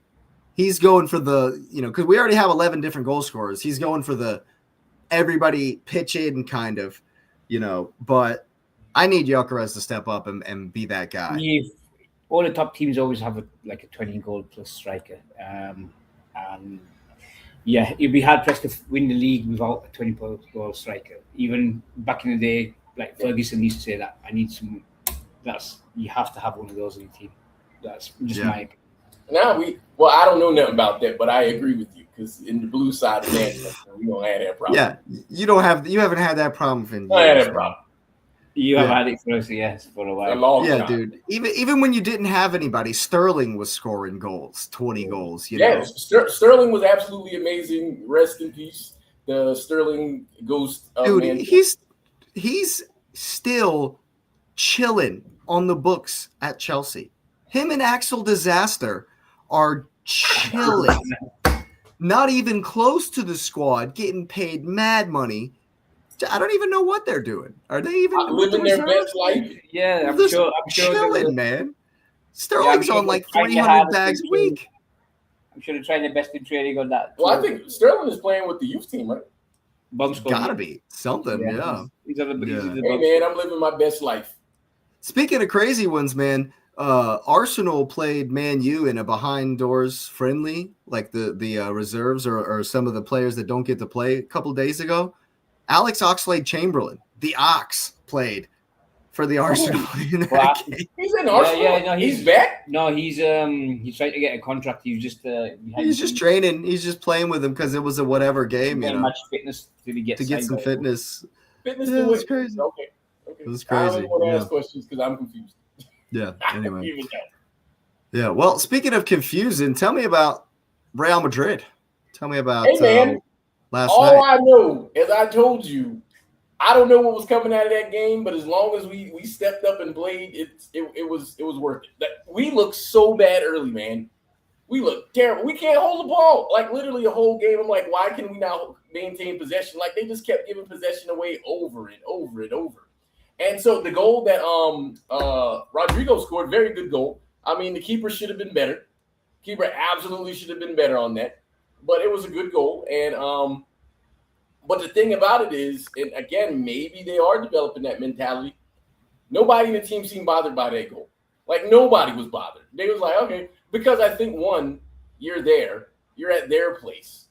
Speaker 1: he's going for the, because we already have 11 different goal scorers. He's going for the everybody pitch in kind of, but I need Gyökeres to step up and be that guy.
Speaker 2: All the top teams always have a 20-goal plus striker. Yeah, it'd be hard pressed to win the league without a 20-goal striker. Even back in the day, like Ferguson used to say that you have to have one of those in the team. That's just my opinion.
Speaker 3: I don't know nothing about that, but I agree with you because in the blue side of Manchester, we don't have that problem.
Speaker 1: Yeah, you haven't had that problem for years.
Speaker 3: I had that problem.
Speaker 2: You have had it for us, yes, for a while.
Speaker 3: A long
Speaker 1: time.
Speaker 3: Dude.
Speaker 1: Even when you didn't have anybody, Sterling was scoring goals, 20 goals.
Speaker 3: Yes, Sterling was absolutely amazing. Rest in peace, the Sterling ghost.
Speaker 1: Dude, he's still chilling on the books at Chelsea. Him and Axel Disaster are chilling. Not even close to the squad, getting paid mad money. I don't even know what they're doing. Are they even
Speaker 3: living their best life?
Speaker 2: Yeah, I'm sure
Speaker 1: chilling, man. Sterling's on 300 bags a week.
Speaker 2: I'm sure they're trying their best in training on that.
Speaker 3: Well, I think Sterling is playing with the youth team, right?
Speaker 1: Gotta be something, yeah.
Speaker 3: Hey, man, I'm living my best life.
Speaker 1: Speaking of crazy ones, man, Arsenal played Man U in a behind doors friendly, like the reserves or some of the players that don't get to play a couple days ago. Alex Oxlade-Chamberlain, the Ox, played for the Arsenal.
Speaker 3: He's in Arsenal.
Speaker 2: Yeah,
Speaker 3: he's back.
Speaker 2: No, he's trying to get a contract. He's just
Speaker 1: training. He's just playing with him because it was a whatever game.
Speaker 2: Much fitness to
Speaker 1: get some fitness.
Speaker 3: Fitness.
Speaker 1: Yeah, it was crazy.
Speaker 3: Okay.
Speaker 1: It was crazy.
Speaker 3: I don't want to ask questions because I'm confused.
Speaker 1: Yeah. Anyway. Yeah. Well, speaking of confusing, tell me about Real Madrid. Tell me about
Speaker 3: Hey, man,
Speaker 1: last
Speaker 3: all
Speaker 1: night.
Speaker 3: I know, as I told you, I don't know what was coming out of that game, but as long as we stepped up and played, it was worth it. We looked so bad early, man. We look terrible. We can't hold the ball. Like literally a whole game. I'm like, why can we now maintain possession? Like they just kept giving possession away over and over and over. And so the goal that Rodrigo scored, very good goal. I mean, the keeper should have been better. Keeper absolutely should have been better on that. But it was a good goal. And but the thing about it is, and again, maybe they are developing that mentality. Nobody in the team seemed bothered by that goal. Like nobody was bothered. They was like, okay, because I think one, you're there, you're at their place,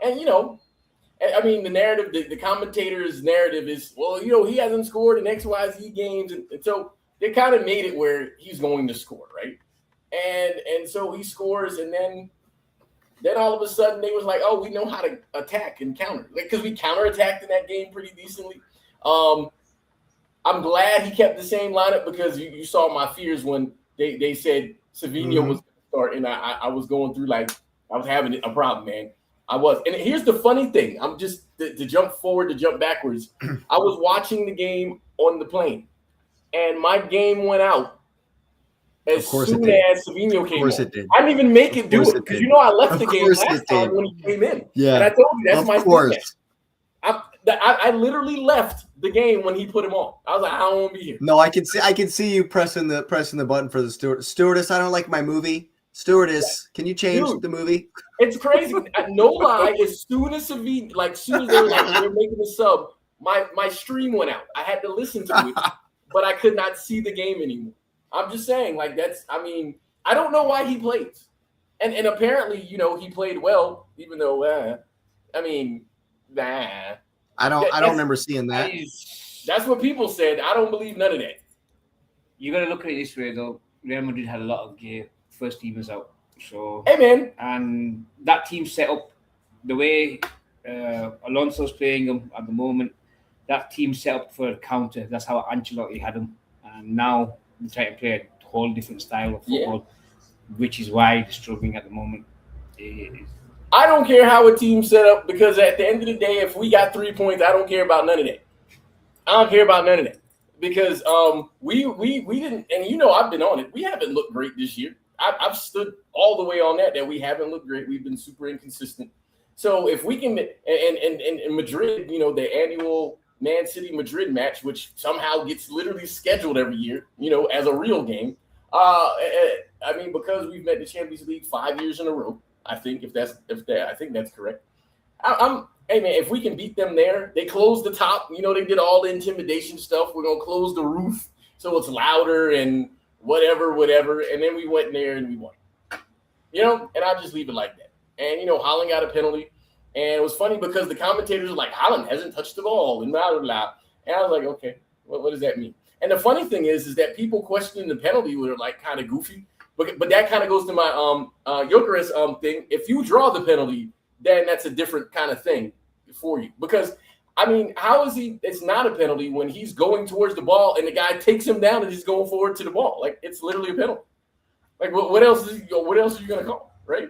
Speaker 3: and I mean, the narrative, the commentator's narrative is, well, he hasn't scored in X, Y, Z games, and so they kind of made it where he's going to score, right? And so he scores, and then all of a sudden they was like, oh, we know how to attack and counter, because we counterattacked in that game pretty decently. I'm glad he kept the same lineup because you saw my fears when they said Savinho was going to start, and I was going through I was having a problem, man. I was. And here's the funny thing. I'm just to jump forward, to jump backwards. I was watching the game on the plane, and my game went out as soon as Savinho came on. I didn't even make it do it because I left the game last time when he came in.
Speaker 1: Yeah.
Speaker 3: And I told you that's my thing. I literally left the game when he put him on. I was like, I don't want to be here.
Speaker 1: No, I can see you pressing the button for the stewardess. I don't like my movie. Stewardess, can you change the movie?
Speaker 3: It's crazy. No lie. As soon as they were like, we're making a sub, my stream went out. I had to listen to it, but I could not see the game anymore. I'm just saying, I don't know why he plays. And apparently, he played well, even though, nah.
Speaker 1: I don't remember seeing that.
Speaker 3: That's what people said. I don't believe none of that.
Speaker 2: You got to look at it this way, though. Real Madrid had a lot of gear. First teamers out. So,
Speaker 3: hey, man.
Speaker 2: And that team set up the way Alonso's playing them at the moment. That team set up for a counter. That's how Ancelotti had them. And now they try to play a whole different style of football, which is why they're struggling at the moment.
Speaker 3: I don't care how a team set up, because at the end of the day, if we got 3 points, I don't care about none of that. I don't care about none of that, because we didn't, and I've been on it. We haven't looked great this year. I've stood all the way on that we haven't looked great. We've been super inconsistent. So if we can, and Madrid, the annual Man City Madrid match, which somehow gets literally scheduled every year, as a real game. Because we've met the Champions League 5 years in a row. I think I think that's correct. Hey man, if we can beat them there, they closed the top. They did all the intimidation stuff. We're gonna close the roof so it's louder and whatever. And then we went there and we won. And I'll just leave it like that. And Haaland got a penalty, and it was funny because the commentators were like, Haaland hasn't touched the ball and blah blah blah. And I was like, okay, what does that mean? And the funny thing is that people questioning the penalty were like kind of goofy. But that kind of goes to my Gyökeres thing. If you draw the penalty, then that's a different kind of thing for you. Because, how is he? It's not a penalty when he's going towards the ball and the guy takes him down and he's going forward to the ball. Like, it's literally a penalty. Like, what else are you going to call, right?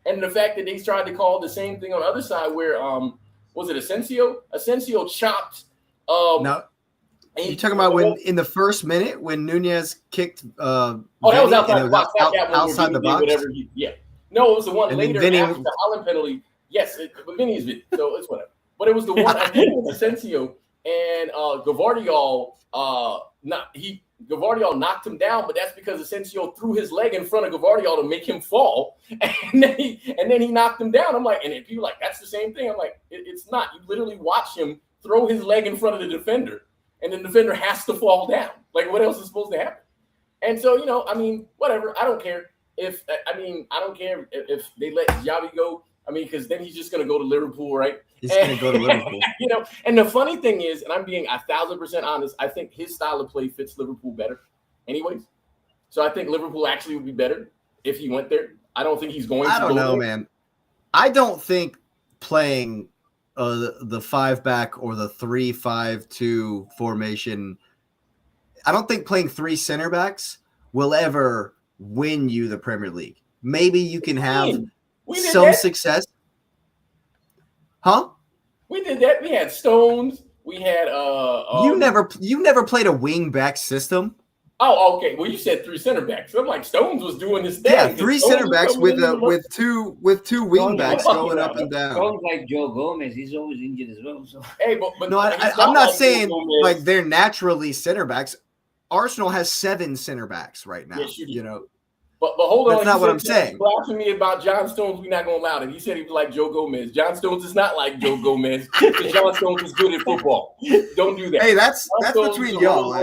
Speaker 3: And the fact that they tried to call the same thing on the other side where, was it Asensio? Asensio chopped.
Speaker 1: No. Are you talking about when in the first minute when Nunez kicked?
Speaker 3: That was outside the box.
Speaker 1: Outside the box.
Speaker 3: No, it was the one
Speaker 1: and
Speaker 3: later after the Haaland penalty. Yes, but Vinny's bit, so it's whatever. But it was the one. I think it was Asensio and Gvardiol. Gvardiol knocked him down, but that's because Asensio threw his leg in front of Gvardiol to make him fall, and then he knocked him down. I'm like, and people are like, that's the same thing. I'm like, it's not. You literally watch him throw his leg in front of the defender. And the defender has to fall down. Like, what else is supposed to happen? And so, whatever. I don't care I don't care if they let Xavi go. Because then he's just going to go to Liverpool, right?
Speaker 1: He's going to go to Liverpool.
Speaker 3: And the funny thing is, and I'm being 1,000% honest, I think his style of play fits Liverpool better anyways. So I think Liverpool actually would be better if he went there. I don't think he's going to go there. I don't know,
Speaker 1: man. I don't think playing the 5-back or the 3-5-2 formation. I don't think playing 3 center backs will ever win you the Premier League. Maybe you can have some success. Huh?
Speaker 3: We did that. We had Stones. We had
Speaker 1: You never played a wing back system.
Speaker 3: Oh, okay. Well, you said 3 center backs. So I'm like, Stones was doing this thing.
Speaker 1: Yeah, 3 center backs with two wing backs going up and down.
Speaker 2: Sounds like Joe Gomez. He's always injured as well. So.
Speaker 3: Hey, but
Speaker 1: no, I'm not saying like they're naturally center backs. Arsenal has 7 center backs right now.
Speaker 3: Yes,
Speaker 1: you know.
Speaker 3: But hold on.
Speaker 1: That's not what I'm saying.
Speaker 3: Blasphemy about John Stones, we're not going to allow it. He said he was like Joe Gomez. John Stones is not like Joe Gomez because John Stones is good at football. Don't do that.
Speaker 1: Hey, that's between y'all.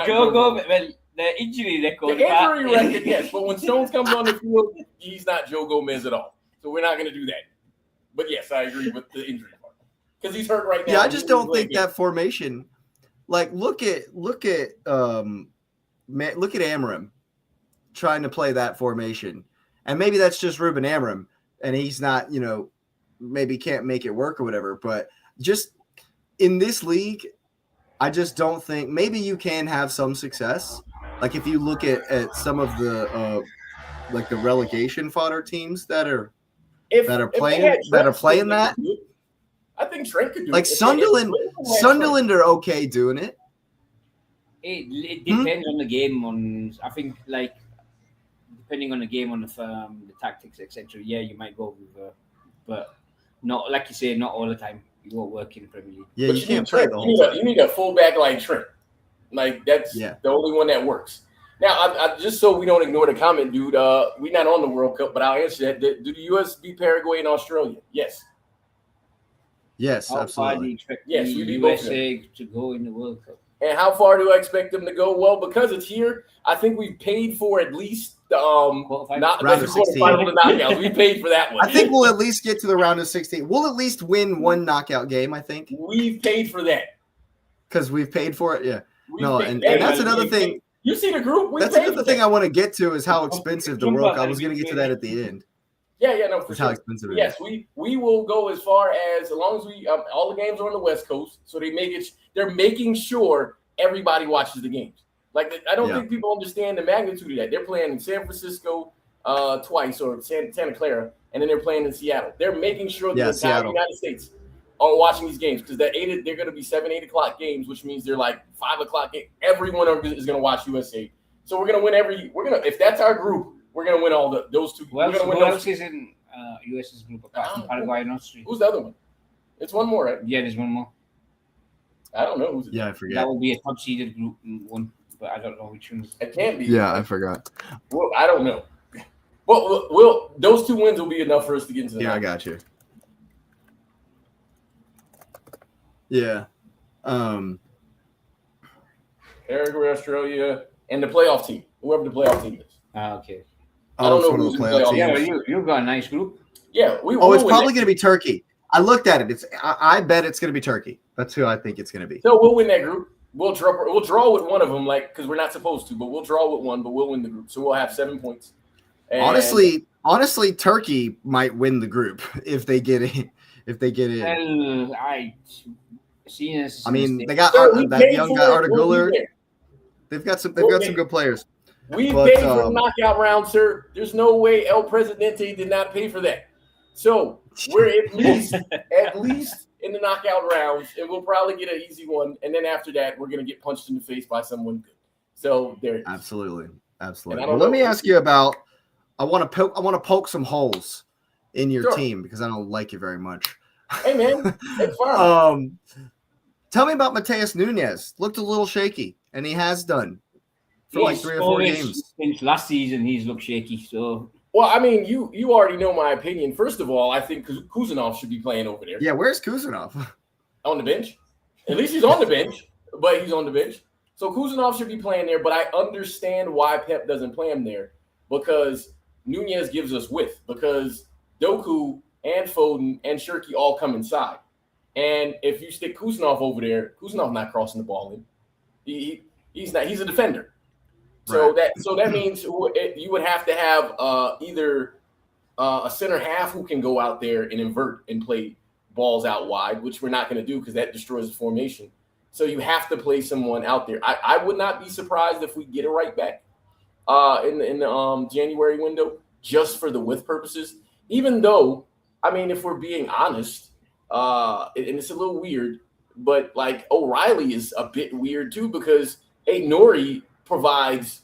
Speaker 2: Joe Gomez, well, the injury record.
Speaker 3: The injury record, yes. But when Stones comes on the field, he's not Joe Gomez at all. So we're not going to do that. But yes, I agree with the injury part because he's hurt right now.
Speaker 1: Yeah, I just don't think that formation. Like, look at Amorim trying to play that formation, and maybe that's just Ruben Amorim, and he's not, maybe can't make it work or whatever. But just in this league, I just don't think maybe you can have some success. Like if you look at some of the like the relegation fodder teams that are playing that.
Speaker 3: I think Trent could do
Speaker 1: like
Speaker 3: it.
Speaker 1: Sunderland are okay doing it.
Speaker 2: It depends on the game. I think like depending on the game, on the tactics, etc. Yeah, you might go with, but not like you say, not all the time. You won't work in the Premier League.
Speaker 1: Yeah, you can't play the whole time.
Speaker 3: You need a fullback like Trent. Like that's the only one that works. Now, I just so we don't ignore the comment, dude. We're not on the World Cup, but I'll answer that. Do the U.S. beat Paraguay and Australia? Yes.
Speaker 1: Yes, absolutely.
Speaker 3: Yes, we beat
Speaker 2: USA to go in the World Cup.
Speaker 3: And how far do I expect them to go? Well, because it's here, I think we've paid for at least
Speaker 1: round of 16.
Speaker 3: Knockouts. We paid for that one.
Speaker 1: I think we'll at least get to the round of 16. We'll at least win one knockout game, I think.
Speaker 3: We've paid for that.
Speaker 1: Because we've paid for it? Yeah. And that's another thing.
Speaker 3: You see the group?
Speaker 1: That's another thing I want to get to is how expensive the World Cup. I was going to get to that at the end.
Speaker 3: Yeah, no, for sure.
Speaker 1: How expensive it is.
Speaker 3: Yes, we will go as far as long as we all the games are on the West Coast, so they're making sure everybody watches the games. Like I don't think people understand the magnitude of that. They're playing in San Francisco twice or Santa Clara, and then they're playing in Seattle. They're making sure the entire United States are watching these games because they're going to be 7-8 o'clock games, which means they're like 5 o'clock game. Everyone is going to watch USA. So we're going to win if that's our group. We're going to win all those two.
Speaker 2: Who else is in US's group apart from Paraguay and Austria?
Speaker 3: Who's the other one? It's one more, right?
Speaker 2: Yeah, there's one more.
Speaker 3: I don't know who's it.
Speaker 1: Yeah, I forget.
Speaker 2: That will be a top seeded group one, but I don't know which one.
Speaker 3: It can't be.
Speaker 1: Yeah, I forgot.
Speaker 3: Well, I don't know. Well, those 2 wins will be enough for us to get into the
Speaker 1: I got you. Yeah.
Speaker 3: Paraguay, Australia, and the playoff team. Whoever the playoff team is.
Speaker 2: Okay.
Speaker 3: I don't know
Speaker 1: one of
Speaker 3: who's
Speaker 1: the
Speaker 3: in
Speaker 1: playoff
Speaker 3: playoff.
Speaker 1: teams.
Speaker 2: Yeah, you've got a nice group.
Speaker 3: Yeah,
Speaker 1: it's probably going to be Turkey. I looked at it. I bet it's going to be Turkey. That's who I think it's going to be.
Speaker 3: So we'll win that group. We'll draw with one of them, because we're not supposed to, but we'll draw with one, but we'll win the group. So we'll have 7 points. And
Speaker 1: honestly, Turkey might win the group if they get in.
Speaker 2: Well,
Speaker 1: they got that young guy Arda Güler. They've got some good players.
Speaker 3: We paid for the knockout round, sir. There's no way El Presidente did not pay for that. So we're at least in the knockout rounds, and we'll probably get an easy one. And then after that, we're gonna get punched in the face by someone good. So there.
Speaker 1: Absolutely. Well, let me ask you about. I want to poke some holes in your team because I don't like you very much.
Speaker 3: Hey man, it's fine.
Speaker 1: Tell me about Mateus Nunes. Looked a little shaky, and he has done for like 3 or 4 games.
Speaker 2: Since last season, he's looked shaky. So,
Speaker 3: well, I mean, you already know my opinion. First of all, I think Kuzanov should be playing over there.
Speaker 1: Yeah, where's Kuzanov?
Speaker 3: On the bench. At least he's on the bench, but he's on the bench. So Kuzanov should be playing there, but I understand why Pep doesn't play him there because Nunez gives us width because Doku and Foden and Shirky all come inside. And if you stick Kuzanov over there, Kuzanov's not crossing the ball in. He's not. He's a defender. So that means you would have to have either a center half who can go out there and invert and play balls out wide, which we're not going to do because that destroys the formation. So you have to play someone out there. I would not be surprised if we get a right back in the January window just for the width purposes. Even though I mean, if we're being honest, and it's a little weird, but like O'Reilly is a bit weird too because Nori provides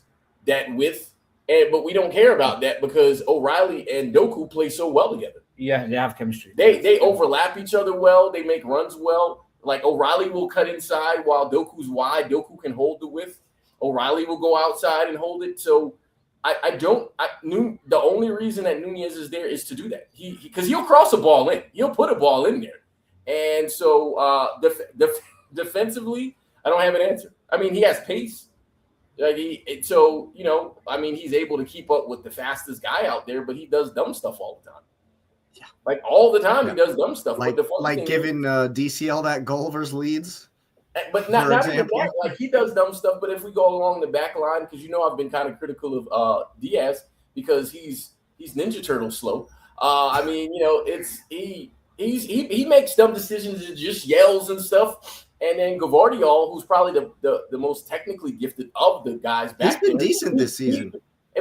Speaker 3: that width, but we don't care about that because O'Reilly and Doku play so well together.
Speaker 2: Yeah, they have chemistry.
Speaker 3: They overlap each other well. They make runs well. Like O'Reilly will cut inside while Doku's wide. Doku can hold the width. O'Reilly will go outside and hold it. So the only reason that Nunez is there is to do that. Because he'll cross a ball in. He'll put a ball in there. And so defensively, I don't have an answer. I mean, he has pace. He's able to keep up with the fastest guy out there, but he does dumb stuff all the time. Yeah. Like all the time, he does dumb stuff.
Speaker 1: Like giving DCL that goal versus Leeds.
Speaker 3: But not even that. Like he does dumb stuff. But if we go along the back line, because I've been kind of critical of Diaz because he's Ninja Turtle slow. He makes dumb decisions and just yells and stuff. And then Gavardiol, who's probably the most technically gifted of the guys back
Speaker 1: there. He's been decent this season.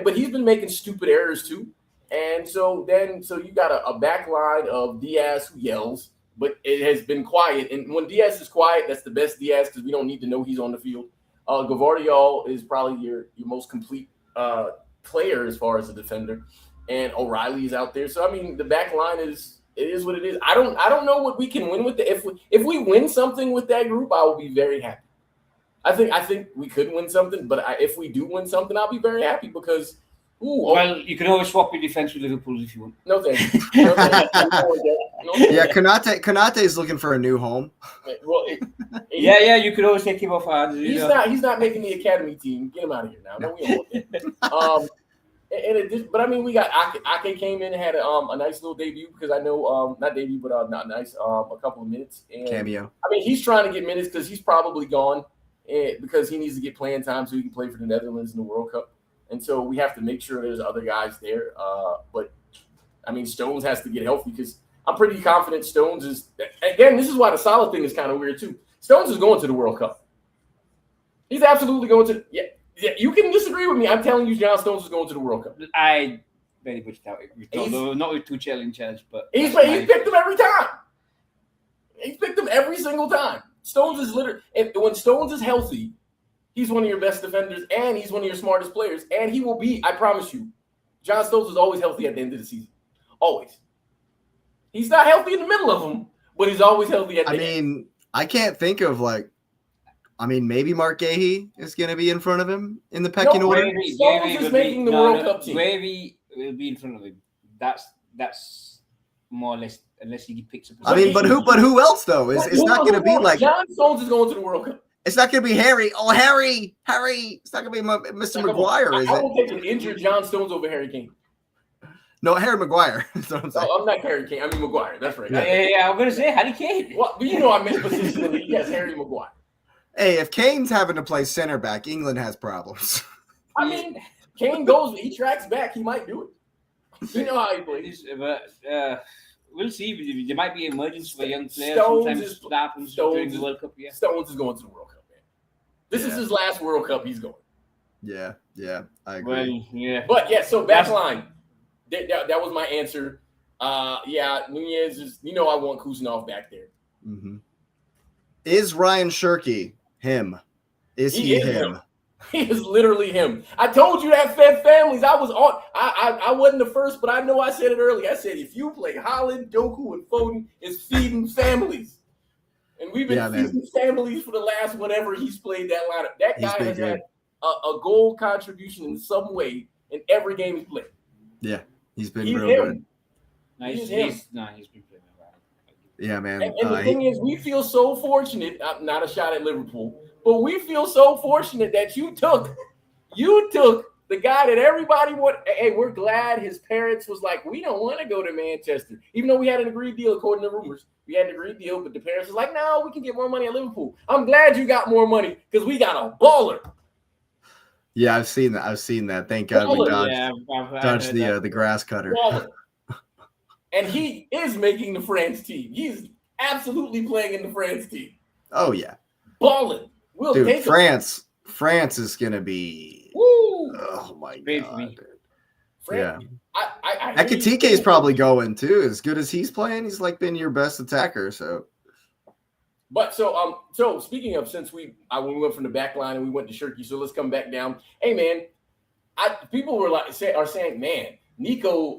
Speaker 3: But he's been making stupid errors too. And so you got a back line of Diaz who yells, but it has been quiet. And when Diaz is quiet, that's the best Diaz because we don't need to know he's on the field. Gavardiol is probably your most complete player as far as a defender. And O'Reilly is out there. So, I mean, the back line is what it is. I don't know what we can win with it. If we win something with that group, I will be very happy. I think we could win something, but if we do win something, I'll be very happy because –
Speaker 2: you can always swap your defense with Liverpool if you want.
Speaker 3: No thank you.
Speaker 1: Yeah, Konate is looking for a new home.
Speaker 3: Well,
Speaker 2: you could always take him off.
Speaker 3: He's not making the academy team. Get him out of here now. No, we don't want that. But I mean, we got Ake came in and had a nice little debut because I know not debut, but not nice. A couple of minutes and
Speaker 1: cameo.
Speaker 3: I mean, he's trying to get minutes because he's probably gone because he needs to get playing time so he can play for the Netherlands in the World Cup. And so we have to make sure there's other guys there. But, I mean, Stones has to get healthy because I'm pretty confident Stones is – again, this is why the Salah thing is kind of weird too. Stones is going to the World Cup. He's absolutely going to – yeah, you can disagree with me. I'm telling you John Stones is going to the World Cup.
Speaker 2: I very much doubt it. Not with Tuchel in charge, but –
Speaker 3: He's picked him every time. He's picked him every single time. Stones is literally – when Stones is healthy – he's one of your best defenders, and he's one of your smartest players, and he will be, I promise you, John Stones is always healthy at the end of the season. Always. He's not healthy in the middle of them, but he's always healthy at the end.
Speaker 1: I mean, I can't think of maybe Mark Gahey is going to be in front of him in the pecking order.
Speaker 3: Stones is making the World Cup team.
Speaker 2: Gahey will be in front of him. That's more or less, unless he picks up.
Speaker 1: I mean, but who else, though? It's not going to be like...
Speaker 3: John Stones is going to the World Cup.
Speaker 1: It's not going to be Harry. Oh, Harry. It's not going to be Mr. Maguire, is it?
Speaker 3: I will take an injured John Stones over Harry Kane.
Speaker 1: No, Harry Maguire. That's what I'm saying.
Speaker 3: I'm not Harry Kane. I mean Maguire. That's right.
Speaker 2: Yeah. I'm going to say Harry Kane.
Speaker 3: Well, I meant positionally. Yes, Harry Maguire.
Speaker 1: Hey, if Kane's having to play center back, England has problems.
Speaker 3: I mean, Kane goes. He tracks back. He might do it. You know how he plays.
Speaker 2: We'll see. There might be emergence for young players.
Speaker 3: Stones
Speaker 2: during the World Cup. Yeah.
Speaker 3: Stones is going to the World Cup, man. This is his last World Cup. He's going.
Speaker 1: Yeah, I agree.
Speaker 2: Well, yeah.
Speaker 3: But yeah, so back line. That was my answer. Nunez is. I want Kuznov back there.
Speaker 1: Mm-hmm. Is Ryan Shirky him? Is he him?
Speaker 3: He is literally him. I told you that fed families. I was on. I wasn't the first, but I know I said it earlier. I said if you play Holland, Doku, and Foden, it's feeding families. And we've been feeding families for the last whatever he's played that lineup. That guy has had a goal contribution in some way in every game he's played.
Speaker 1: Yeah, he's been real good.
Speaker 2: He's been playing well.
Speaker 1: Yeah, man.
Speaker 3: And the thing is, we feel so fortunate. Not a shot at Liverpool. But we feel so fortunate that you took the guy that everybody wanted. Hey, we're glad his parents was like, we don't want to go to Manchester. Even though we had an agreed deal, according to rumors. We had an agreed deal, but the parents was like, no, we can get more money at Liverpool. I'm glad you got more money because we got a baller.
Speaker 1: Yeah, I've seen that. Thank God we dodged the grass cutter.
Speaker 3: Baller. And he is making the France team. He's absolutely playing in the France team.
Speaker 1: Oh, yeah.
Speaker 3: Balling.
Speaker 1: Dude, France is gonna be.
Speaker 3: Woo!
Speaker 1: Oh my
Speaker 2: Great
Speaker 1: God!
Speaker 3: France,
Speaker 1: yeah,
Speaker 3: I
Speaker 1: Ekitike is probably going too. As good as he's playing, he's like been your best attacker. So,
Speaker 3: but so speaking of, since when we went from the back line and we went to Shirky, so let's come back down. Hey man, people were saying, man, Nico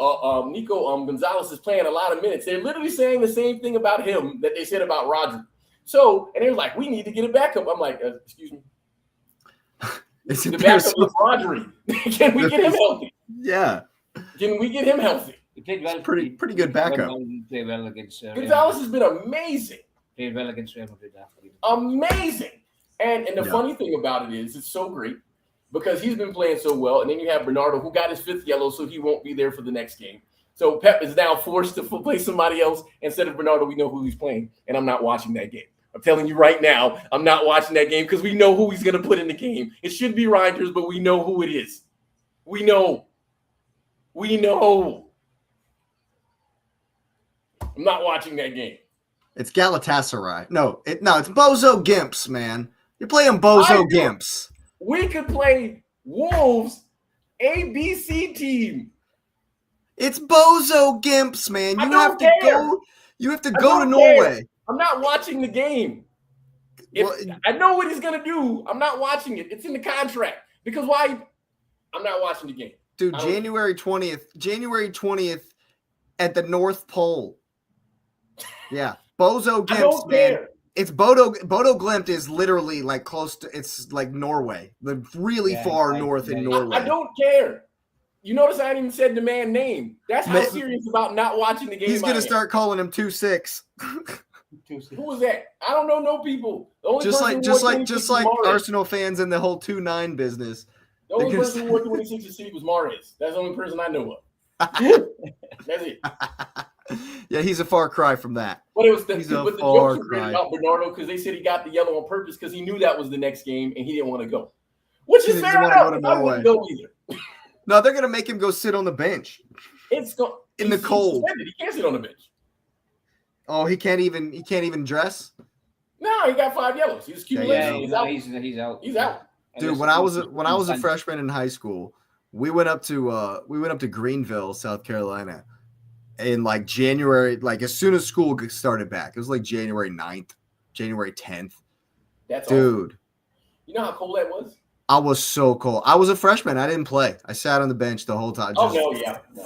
Speaker 3: Gonzalez is playing a lot of minutes. They're literally saying the same thing about him that they said about Rodri. So, and they're like, we need to get a backup. I'm like, excuse me. The backup was Rodri. Can we get him healthy?
Speaker 1: Yeah.
Speaker 3: Can we get him healthy?
Speaker 2: He played well.
Speaker 1: Pretty good backup.
Speaker 2: He played well against
Speaker 3: Gonzalez has been amazing.
Speaker 2: Played well against Real Madrid.
Speaker 3: Amazing. And the funny thing about it is, it's so great because he's been playing so well. And then you have Bernardo, who got his 5th yellow, so he won't be there for the next game. So Pep is now forced to play somebody else instead of Bernardo. We know who he's playing, and I'm not watching that game. I'm telling you right now, I'm not watching that game because we know who he's going to put in the game. It should be Reinders, but we know who it is. We know. I'm not watching that game.
Speaker 1: It's Galatasaray. No, it's Bozo Gimps, man. You're playing Bozo Gimps.
Speaker 3: We could play Wolves ABC team.
Speaker 1: It's Bozo Gimps, man. You have to go to Norway.
Speaker 3: I'm not watching the game. I know what he's gonna do. I'm not watching it. It's in the contract. Because why? I'm not watching the game.
Speaker 1: Dude, January 20th at the North Pole. Yeah. Bozo Gimps, man. It's Bodo Glimt is literally like close to, it's like Norway, the really far north in Norway.
Speaker 3: I don't care. You notice I didn't even said the man's name. That's how serious about not watching the game.
Speaker 1: He's gonna start calling him 2-6.
Speaker 3: Who was that? I don't know no people. The only
Speaker 1: just like Arsenal fans in the whole 2-9 business.
Speaker 3: The only person who wore 26 to see was Mares. That's the only person I know of. That's it.
Speaker 1: Yeah, he's a far cry from that.
Speaker 3: But it was the jokes were great about Bernardo because they said he got the yellow on purpose because he knew that was the next game and he didn't want to go. Which is fair enough. I wouldn't go either.
Speaker 1: No, they're gonna make him go sit on the bench.
Speaker 3: In the
Speaker 1: cold.
Speaker 3: He can't sit on the bench.
Speaker 1: Oh, he can't even dress.
Speaker 3: No, he got 5 yellows. He's accumulating.
Speaker 2: He's out.
Speaker 3: He's out.
Speaker 1: Dude, when I was a freshman in high school, we went up to Greenville, South Carolina, in like January, like as soon as school started back. It was like January 9th, January 10th.
Speaker 3: That's
Speaker 1: dude.
Speaker 3: Awesome. You know how cold that was?
Speaker 1: I was so cold. I was a freshman. I didn't play. I sat on the bench the whole time.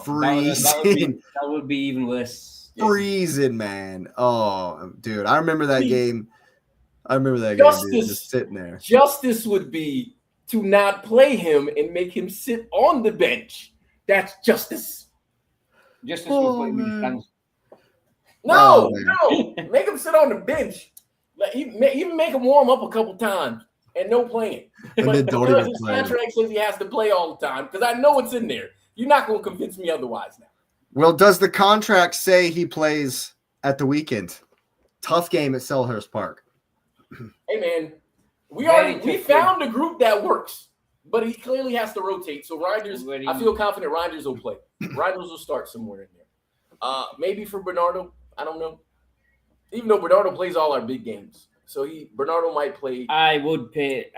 Speaker 1: Freezing.
Speaker 2: That would be even worse.
Speaker 1: Freezing, man. Oh, dude. I remember that game. Just sitting there.
Speaker 3: Justice would be to not play him and make him sit on the bench. That's justice.
Speaker 2: Justice will play with fans.
Speaker 3: No. Make him sit on the bench. Even make him warm up a couple times. And no playing.
Speaker 1: And
Speaker 3: but
Speaker 1: then don't even
Speaker 3: his
Speaker 1: play.
Speaker 3: contract says he has to play all the time because I know it's in there. You're not going to convince me otherwise now.
Speaker 1: Well, does the contract say he plays at the weekend? Tough game at Selhurst Park.
Speaker 3: Hey, man, we found a group that works, but he clearly has to rotate. So Reinders, I feel confident Reinders will play. Reinders will start somewhere in there. Maybe for Bernardo, I don't know. Even though Bernardo plays all our big games. So Bernardo might play.
Speaker 2: I would play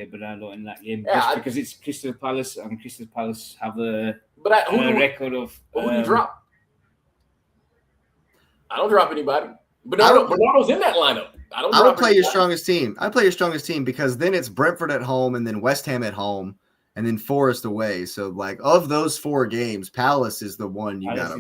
Speaker 2: Bernardo in that game just because it's Crystal Palace and Crystal Palace have a record of.
Speaker 3: Who do you drop? I don't drop anybody. Bernardo's in that lineup. I
Speaker 1: would play your strongest team. I play your strongest team because then it's Brentford at home and then West Ham at home and then Forest away. So like of those 4 games, Palace is the one you got.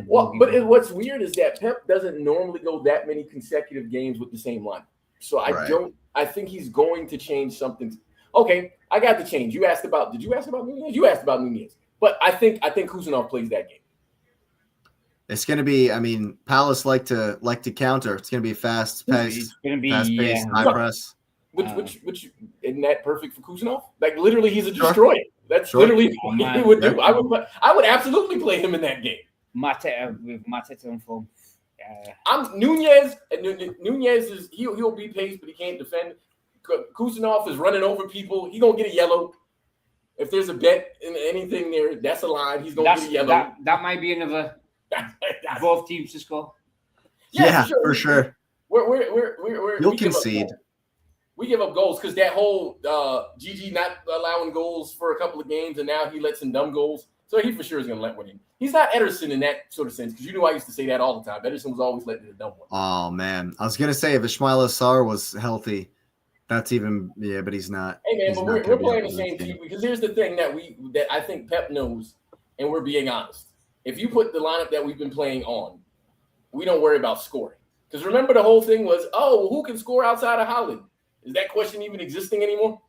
Speaker 3: What's weird is that Pep doesn't normally go that many consecutive games with the same line. So I think he's going to change something. Okay, I got to change. Did you ask about Nunez? You asked about Nunez. But I think Kuznetsov plays that game.
Speaker 1: It's going to be, Palace like to counter. It's going to be fast-paced, high press.
Speaker 3: Which isn't that perfect for Kuznetsov? Like literally, he's a destroyer. That's literally what he would do. I would absolutely play him in that game.
Speaker 2: Mateta on form.
Speaker 3: I'm Nunez, and Nunez is he'll be paced, but he can't defend. Kuznetsov is running over people. He's gonna get a yellow. If there's a bet in anything there, that's a line. He's gonna get a yellow.
Speaker 2: That might be another. Both teams to score.
Speaker 1: Yeah, for sure.
Speaker 3: You'll
Speaker 1: concede.
Speaker 3: We give up goals because that whole Gigi not allowing goals for a couple of games, and now he lets in dumb goals. So he for sure is going to let one in. He's not Ederson in that sort of sense, because you know I used to say that all the time. Ederson was always letting the dumb one.
Speaker 1: Oh, man. I was going to say if Ismail Assar was healthy, that's even – yeah, but he's not.
Speaker 3: Hey, man,
Speaker 1: He's
Speaker 3: but
Speaker 1: not
Speaker 3: we're
Speaker 1: gonna be
Speaker 3: playing
Speaker 1: up
Speaker 3: the
Speaker 1: for
Speaker 3: same
Speaker 1: this
Speaker 3: team,
Speaker 1: game.
Speaker 3: because here's the thing that I think Pep knows, and we're being honest. If you put the lineup that we've been playing on, we don't worry about scoring. Because remember, the whole thing was, oh, who can score outside of Haaland? Is that question even existing anymore?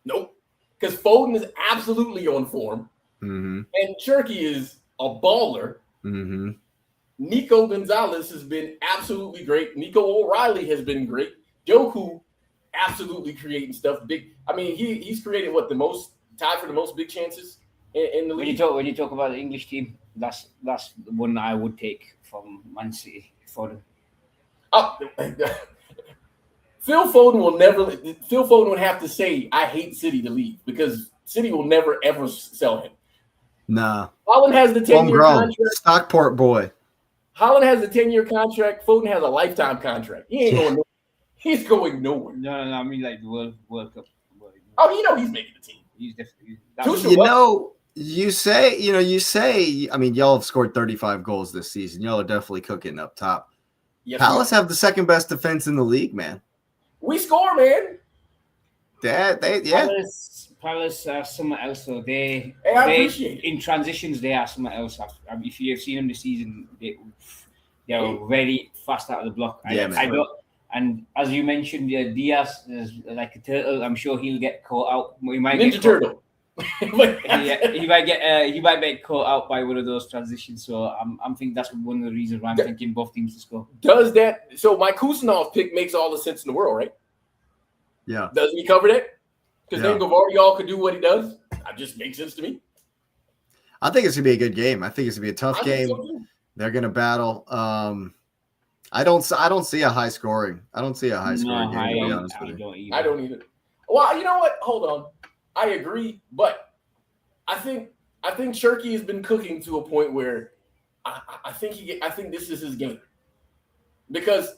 Speaker 3: Nope. Because Foden is absolutely on form.
Speaker 1: Mm-hmm.
Speaker 3: And Cherky is a baller.
Speaker 1: Mm-hmm.
Speaker 3: Nico Gonzalez has been absolutely great. Nico O'Reilly has been great. Doku absolutely creating stuff. Big. I mean, he's created tied for the most big chances in the league.
Speaker 2: When you talk about the English team, that's the one I would take from Man City for them.
Speaker 3: Oh, Phil Foden would have to say, I hate City to leave, because City will never, ever sell him.
Speaker 1: Nah.
Speaker 3: Haaland has the 10-year contract.
Speaker 1: Stockport boy.
Speaker 3: Haaland has the 10-year contract. Foden has a lifetime contract. He ain't going nowhere. He's going nowhere.
Speaker 2: No. I mean, like the World Cup.
Speaker 3: Oh, he's making the team.
Speaker 2: He's definitely.
Speaker 1: You say. I mean, y'all have scored 35 goals this season. Y'all are definitely cooking up top.
Speaker 3: Yes,
Speaker 1: Palace have the second best defense in the league, man.
Speaker 3: We score, man.
Speaker 1: Yeah.
Speaker 2: Palace are somewhere else. So
Speaker 3: I appreciate it.
Speaker 2: In transitions, they are somewhere else. I mean, if you have seen them this season, they are very fast out of the block. And as you mentioned, Diaz is like a turtle. I'm sure he'll get caught out. He might
Speaker 3: Ninja Turtle.
Speaker 2: he might get caught out by one of those transitions. So I'm thinking that's one of the reasons why I'm thinking both teams to score.
Speaker 3: Does that? So my Kusanov pick makes all the sense in the world, right?
Speaker 1: Yeah.
Speaker 3: Doesn't he cover that? Because then Gavardiol could do what he does. That just makes sense to me.
Speaker 1: I think it's gonna be a good game. I think it's gonna be a tough game.
Speaker 3: So
Speaker 1: They're gonna battle. I don't see a high scoring. I don't see a high scoring game. To be honest with you.
Speaker 3: I don't either. Well, you know what? Hold on. I agree, but I think Cherky has been cooking to a point where I think this is his game, because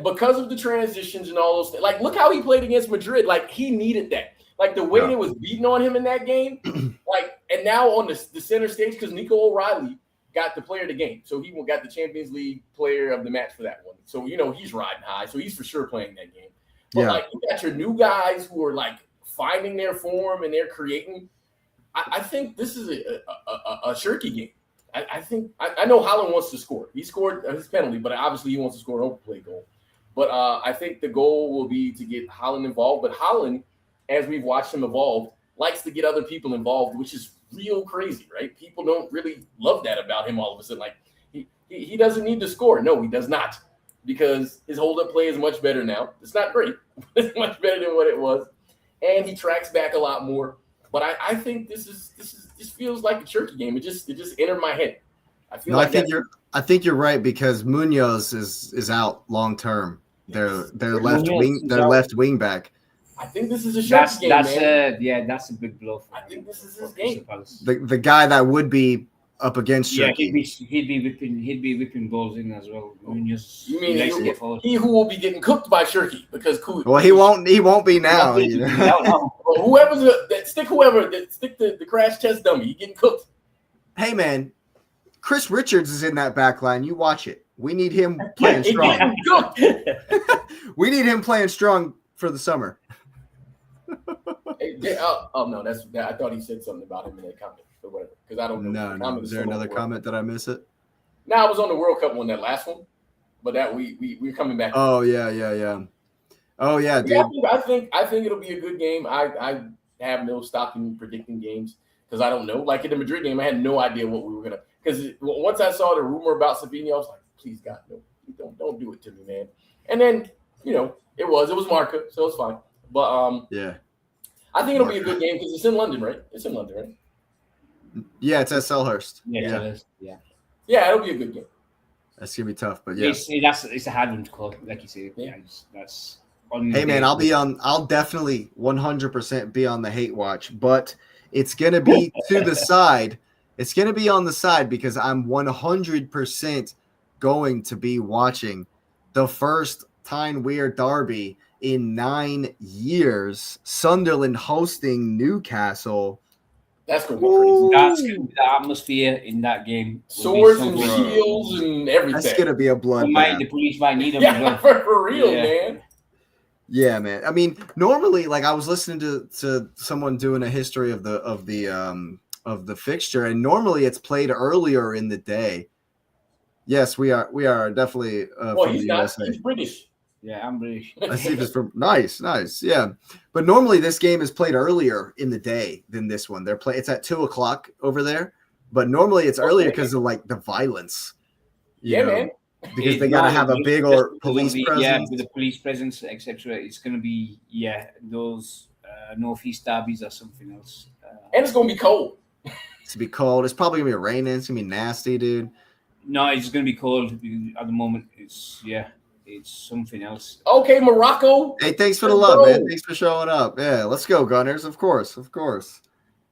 Speaker 3: because of the transitions and all those things. Like, look how he played against Madrid. Like, he needed that. Like, the way they was beating on him in that game. Like, and now on the center stage, because Nico O'Reilly got the player of the game, so he got the Champions League player of the match for that one. So he's riding high. So he's for sure playing that game. But like, you got your new guys who are like finding their form and they're creating. I think this is a Cherky game. I know Haaland wants to score. He scored his penalty, but obviously he wants to score an overplay goal. But I think the goal will be to get Haaland involved. But Haaland, as we've watched him evolve, likes to get other people involved, which is real crazy, right? People don't really love that about him all of a sudden. Like, he doesn't need to score. No, he does not, because his hold-up play is much better now. It's not great. It's much better than what it was. And he tracks back a lot more. But I think this feels like a Cherky game. It just entered my head. I
Speaker 1: think you're right, because Munoz is out long term. Their left wing back.
Speaker 3: I think this is a Cherky game.
Speaker 2: That's a big blow.
Speaker 3: I think this is his game.
Speaker 1: The guy that would be up against Cherky.
Speaker 2: He'd be whipping balls in as well. Munoz,
Speaker 3: you mean he who will be getting cooked by Cherky, because
Speaker 1: he won't be now.
Speaker 3: Well, stick the crash test dummy. He getting cooked.
Speaker 1: Hey man, Chris Richards is in that back line. You watch it. We need him playing strong. We need him playing strong for the summer.
Speaker 3: No, I thought he said something about him in that comment or whatever, because I don't know.
Speaker 1: No. Is there another comment? Did I miss it?
Speaker 3: No, I was on the World Cup one, that last one, but that we're coming back.
Speaker 1: Oh yeah. Oh yeah, dude.
Speaker 3: I think it'll be a good game. I have no stock in predicting games, because I don't know. Like in the Madrid game, I had no idea what we were gonna. Because once I saw the rumor about Savinho, I was like, please God, no, don't do it to me, man. And then it was Marca, so it's fine. But
Speaker 1: yeah,
Speaker 3: I think it'll be a good game, because it's in London, right? It's in London, right?
Speaker 1: Yeah, it's at Selhurst.
Speaker 2: Yeah.
Speaker 3: Yeah, it'll be a good game.
Speaker 1: That's gonna be tough, but yeah,
Speaker 2: it's a hard one to call, like you say.
Speaker 3: Yeah.
Speaker 2: That's.
Speaker 1: Hey man, I'll definitely 100% be on the hate watch, but it's gonna be to the side. It's gonna be on the side, because I'm 100% going to be watching the first Tyneside Derby in 9 years. Sunderland hosting Newcastle.
Speaker 3: That's gonna be crazy.
Speaker 2: That's gonna be the atmosphere in that game.
Speaker 3: Swords and shields and everything.
Speaker 1: That's gonna be a bloodbath.
Speaker 2: The police might need them.
Speaker 3: Yeah, for real, man.
Speaker 1: Yeah, man. I mean, normally, like I was listening to someone doing a history of the fixture, and normally it's played earlier in the day. Yes, we are definitely from
Speaker 3: he's
Speaker 1: the
Speaker 3: not.
Speaker 1: USA.
Speaker 3: He's British.
Speaker 2: Yeah, I'm British.
Speaker 1: I see this from nice. Yeah, but normally this game is played earlier in the day than this one. It's at 2:00 over there, but normally it's earlier because of like the violence. You know,
Speaker 3: man.
Speaker 1: Because they gotta have a big or police presence.
Speaker 2: Yeah, with the police presence, etc. It's gonna be those northeast derbies or something else.
Speaker 3: And it's gonna be cold.
Speaker 1: It's gonna be cold. It's probably gonna be raining. It's gonna be nasty, dude.
Speaker 2: No, it's gonna be cold at the moment. It's something else.
Speaker 3: Okay, Morocco.
Speaker 1: Hey, thanks for the love, man. Thanks for showing up. Yeah, let's go, Gunners. Of course.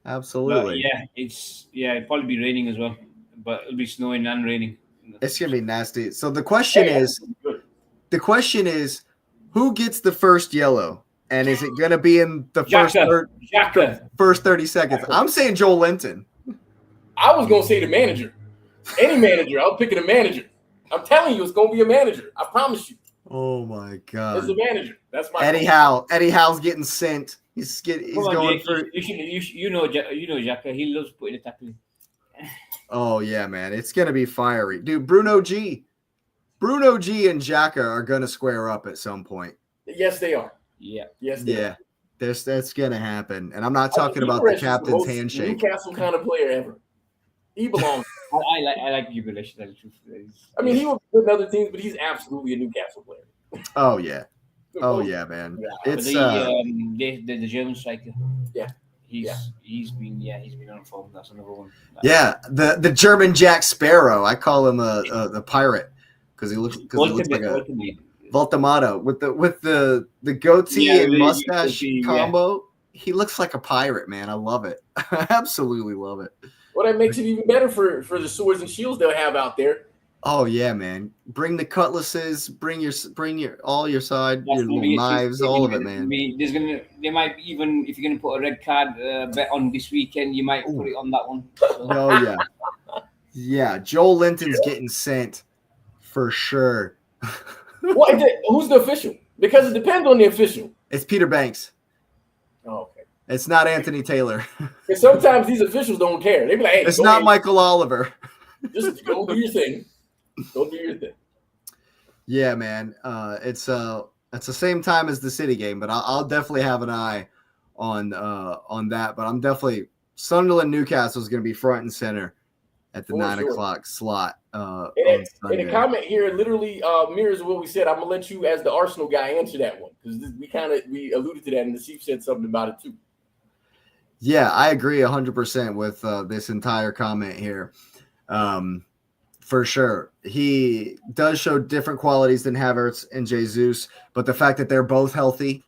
Speaker 1: Absolutely.
Speaker 2: But it'll probably be raining as well, but it'll be snowing and raining.
Speaker 1: It's gonna be nasty. So the question is, who gets the first yellow, and is it gonna be in the first 30 seconds? I'm saying Joel Linton.
Speaker 3: I was gonna say the manager. Any manager. I was picking a manager. I'm telling you, it's gonna be a manager. I promise you.
Speaker 1: Oh my god!
Speaker 3: It's a manager. That's my
Speaker 1: Eddie Howe. Eddie Howe's getting sent. He's going
Speaker 2: Jake,
Speaker 1: for.
Speaker 2: You know, Xhaka. He loves putting a tackle in.
Speaker 1: Oh yeah, man! It's gonna be fiery, dude. Bruno G and Xhaka are gonna square up at some point.
Speaker 3: Yes, they are.
Speaker 2: Yeah.
Speaker 3: Yes, they are.
Speaker 1: That's gonna happen, and I'm not talking about the captain's handshake.
Speaker 3: Newcastle kind of player ever. He belongs.
Speaker 2: I like Gibberish.
Speaker 3: I mean, he was good in other teams, but he's absolutely a Newcastle player.
Speaker 1: Oh yeah, man.
Speaker 2: Yeah. It's the German striker.
Speaker 3: Yeah.
Speaker 2: He's been on form. That's another one.
Speaker 1: Yeah, the German Jack Sparrow. I call him the pirate because he looks like a Voltamato with the goatee and mustache combo. Yeah. He looks like a pirate, man. I love it. I absolutely love it.
Speaker 3: Well, that makes it even better for the swords and shields they'll have out there.
Speaker 1: Oh yeah, man! Bring the cutlasses. Bring your all your side, your little knives, all of it, man.
Speaker 2: They might even, if you're gonna put a red card bet on this weekend, you might put it on that one. So.
Speaker 1: Oh yeah. Joel Linton's getting sent for sure.
Speaker 3: Who's the official? Because it depends on the official.
Speaker 1: It's Peter Banks.
Speaker 3: Oh, okay.
Speaker 1: It's not Anthony Taylor.
Speaker 3: And sometimes these officials don't care. They be like, "Hey,
Speaker 1: it's not Michael Oliver.
Speaker 3: Just go do your thing. Go do your thing."
Speaker 1: Yeah, man. It's the same time as the City game, but I'll definitely have an eye on that. But I'm definitely Sunderland Newcastle is going to be front and center at the 9 o'clock slot.
Speaker 3: And a comment here literally mirrors what we said. I'm gonna let you, as the Arsenal guy, answer that one because we alluded to that, and the Chief said something about it too.
Speaker 1: Yeah, I agree 100% with this entire comment here. For sure. He does show different qualities than Havertz and Jesus, but the fact that they're both healthy,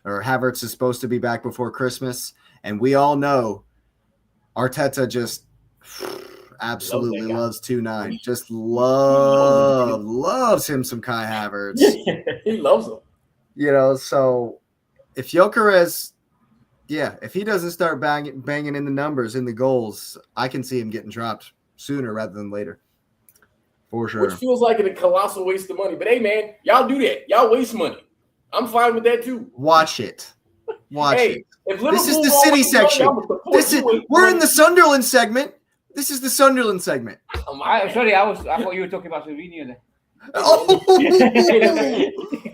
Speaker 1: or Havertz is supposed to be back before Christmas, and we all know Arteta just absolutely loves 2-9. Just loves him some Kai Havertz.
Speaker 3: He loves him.
Speaker 1: You know, so if Gyökeres, if he doesn't start banging in the numbers, in the goals, I can see him getting dropped sooner rather than later. For sure.
Speaker 3: Which feels like a colossal waste of money. But hey, man, y'all do that. Y'all waste money. I'm fine with that too.
Speaker 1: Watch it. This is the City section.
Speaker 3: Money,
Speaker 1: we're in the Sunderland segment. This is the Sunderland segment.
Speaker 2: I thought you were talking about Slovenia there.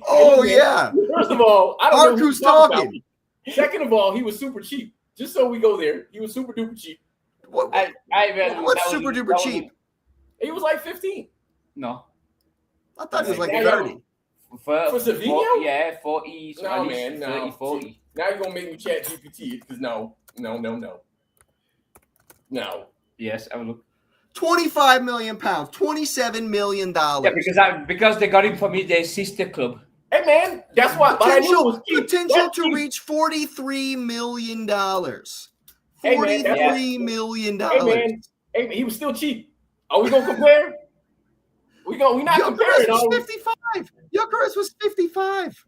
Speaker 1: Oh yeah.
Speaker 3: First of all, I don't know
Speaker 1: who's talking.
Speaker 3: Second of all, he was super cheap. Just so we go there, he was super duper cheap.
Speaker 1: What's super duper cheap?
Speaker 3: He was like 15.
Speaker 2: No.
Speaker 1: I thought he was like 30.
Speaker 3: For Sevilla?
Speaker 2: 40. So
Speaker 3: no, man,
Speaker 2: 30, 40.
Speaker 3: Now you're going to make me chat GPT because no.
Speaker 2: Yes, I will look.
Speaker 1: £25 million, $27 million.
Speaker 2: Yeah, because they got him from their sister club.
Speaker 3: Hey, man, that's what.
Speaker 1: Potential to reach $43 million. $43 million.
Speaker 3: Hey, man, he was still cheap. Are we gonna compare? We're not comparing.
Speaker 1: Was 55. Gyökeres was 55.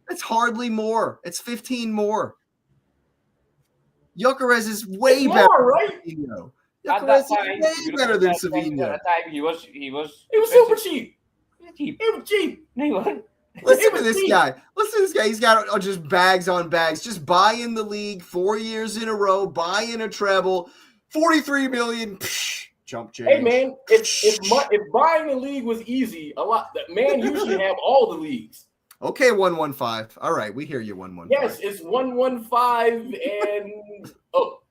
Speaker 1: It's hardly more. It's 15 more. Gyökeres is way
Speaker 3: It's
Speaker 1: better
Speaker 3: more, right?
Speaker 1: than Savino.
Speaker 2: At
Speaker 1: Gyökeres
Speaker 2: that
Speaker 1: is
Speaker 2: time,
Speaker 1: way better than
Speaker 2: at
Speaker 1: Savino.
Speaker 2: that time, he was
Speaker 3: It was super cheap.
Speaker 2: cheap.
Speaker 3: It was cheap.
Speaker 2: No, he wasn't.
Speaker 1: Listen
Speaker 3: It
Speaker 1: to
Speaker 3: was
Speaker 1: this
Speaker 3: cheap.
Speaker 1: guy. Listen to this guy. He's got just bags on bags. Just buying the league 4 years in a row, buying a treble, 43 million. Psh, jump change.
Speaker 3: Hey man, if buying the league was easy, man, you should have all the leagues.
Speaker 1: Okay, 115. All right, we hear you. 115.
Speaker 3: Yes, it's 115 and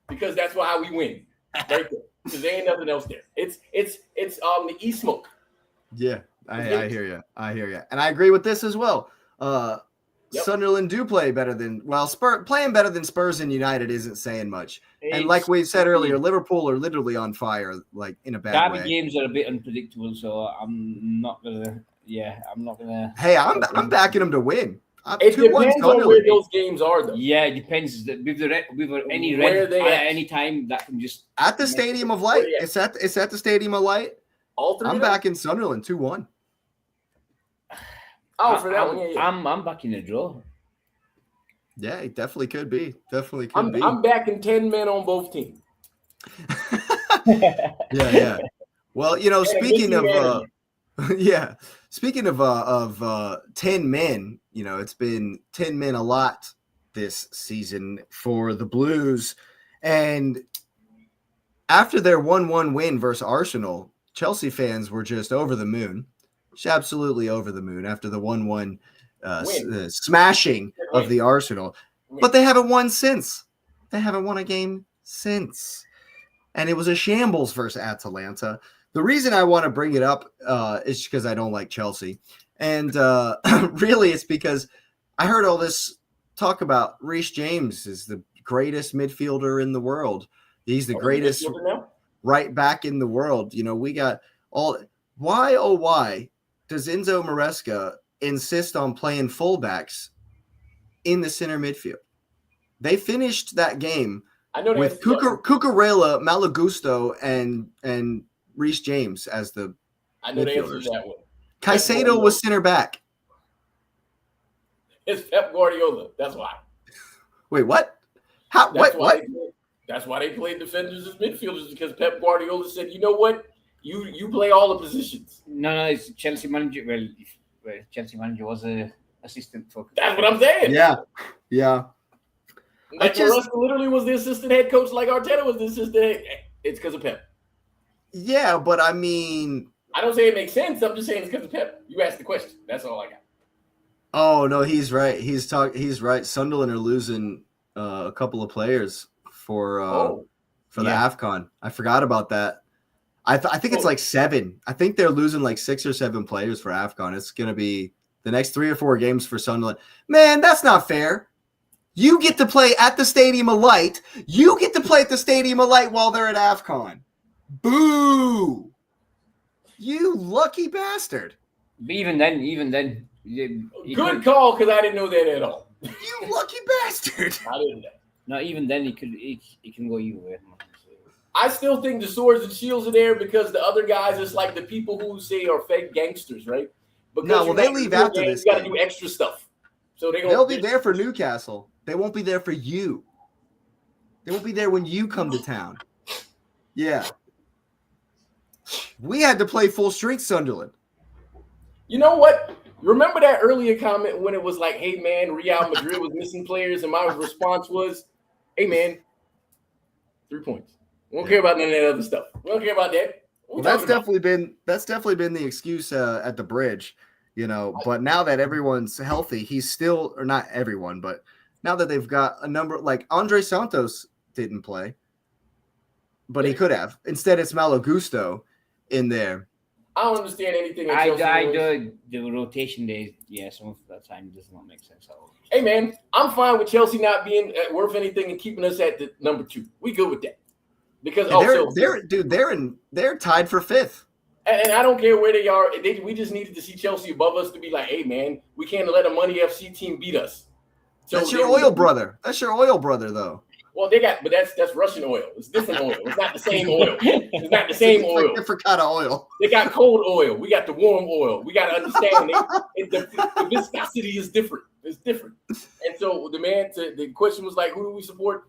Speaker 3: because that's how we win. Right there. Because there ain't nothing else there. It's the e-smoke.
Speaker 1: Yeah, I hear you. I hear you, and I agree with this as well. Sunderland do play better than playing better than Spurs and United isn't saying much. And like we said earlier, Liverpool are literally on fire, like in a bad way.
Speaker 2: Derby games are a bit unpredictable, so I'm not gonna.
Speaker 1: Hey, I'm backing them to win.
Speaker 3: It depends on where those games are, though.
Speaker 2: Yeah, it depends. With any
Speaker 3: Where
Speaker 2: red
Speaker 3: they
Speaker 2: at
Speaker 3: at?
Speaker 2: any time that can just
Speaker 1: at the Stadium of Light. It's at the Stadium of Light.
Speaker 3: All three.
Speaker 1: I'm backing Sunderland 2-1.
Speaker 3: Oh, for that one, yeah.
Speaker 2: I'm backing a draw.
Speaker 1: Yeah, it definitely could be.
Speaker 3: I'm backing 10 men on both teams.
Speaker 1: Yeah. Well, speaking of speaking of 10 men, it's been 10 men a lot this season for the Blues, and after their 1-1 win versus Arsenal, Chelsea fans were just over the moon. Just absolutely over the moon after the 1-1 smashing of the Arsenal. But they haven't won since. They haven't won a game since. And it was a shambles versus Atalanta. The reason I want to bring it up is because I don't like Chelsea. And really it's because I heard all this talk about Reece James is the greatest midfielder in the world. He's the greatest right back in the world. We got all – why does Enzo Maresca insist on playing fullbacks in the center midfield? They finished that game with Cucurella, Malagusto, and Reece James as the midfielders.
Speaker 3: That one.
Speaker 1: Caicedo was center back.
Speaker 3: It's Pep Guardiola. That's why.
Speaker 1: Wait, what? How? What?
Speaker 3: That's why they played defenders as midfielders, because Pep Guardiola said, you know what? You play all the positions.
Speaker 2: No, it's Chelsea manager. Well, Chelsea manager was an assistant for.
Speaker 3: That's what I'm saying.
Speaker 1: Yeah.
Speaker 3: Like Maresca literally was the assistant head coach, like Arteta was the assistant head. It's because of Pep.
Speaker 1: Yeah, but I mean,
Speaker 3: I don't say it makes sense. I'm just saying it's because of Pep. You asked the question. That's all I got.
Speaker 1: Oh no, he's right. He's right. Sunderland are losing a couple of players for the AFCON. I forgot about that. I think it's like 7. I think they're losing like 6 or 7 players for AFCON. It's going to be the next 3 or 4 games for Sunderland. Man, that's not fair. You get to play at the Stadium of Light. You get to play at the Stadium of Light while they're at AFCON. Boo! You lucky bastard.
Speaker 2: But even then.
Speaker 3: Good call, because I didn't know that at all.
Speaker 1: You lucky bastard.
Speaker 3: I didn't know.
Speaker 2: No, even then he can go either way.
Speaker 3: I still think the swords and shields are there because the other guys, it's like the people who say are fake gangsters, right? Because
Speaker 1: they leave after this.
Speaker 3: You got to do extra stuff. So
Speaker 1: they'll be there for Newcastle. They won't be there for you. They won't be there when you come to town. Yeah. We had to play full strength Sunderland.
Speaker 3: You know what? Remember that earlier comment when it was like, hey, man, Real Madrid was missing players, and my response was, hey, man, 3 points. We don't care about none of that other stuff. We don't care about that.
Speaker 1: Well, that's definitely been the excuse at the bridge, But now that everyone's healthy, he's still, or not everyone, but now that they've got a number, like Andre Santos didn't play, but he could have. Instead, it's Malagusto in there.
Speaker 3: I don't understand anything.
Speaker 2: The rotation days, some of that time does not make sense at all.
Speaker 3: Hey, man, I'm fine with Chelsea not being worth anything and keeping us at the number 2. We good with that. Because
Speaker 1: they're tied for 5th.
Speaker 3: And I don't care where they are. We just needed to see Chelsea above us to be like, hey, man, we can't let a Money FC team beat us. So
Speaker 1: that's your oil brother. That's your oil brother, though.
Speaker 3: Well, but that's Russian oil. It's different oil. It's not the same oil. It's not the same oil.
Speaker 1: Like different kind of oil.
Speaker 3: They got cold oil. We got the warm oil. We got to understand the viscosity is different. It's different. And so the question was like, who do we support?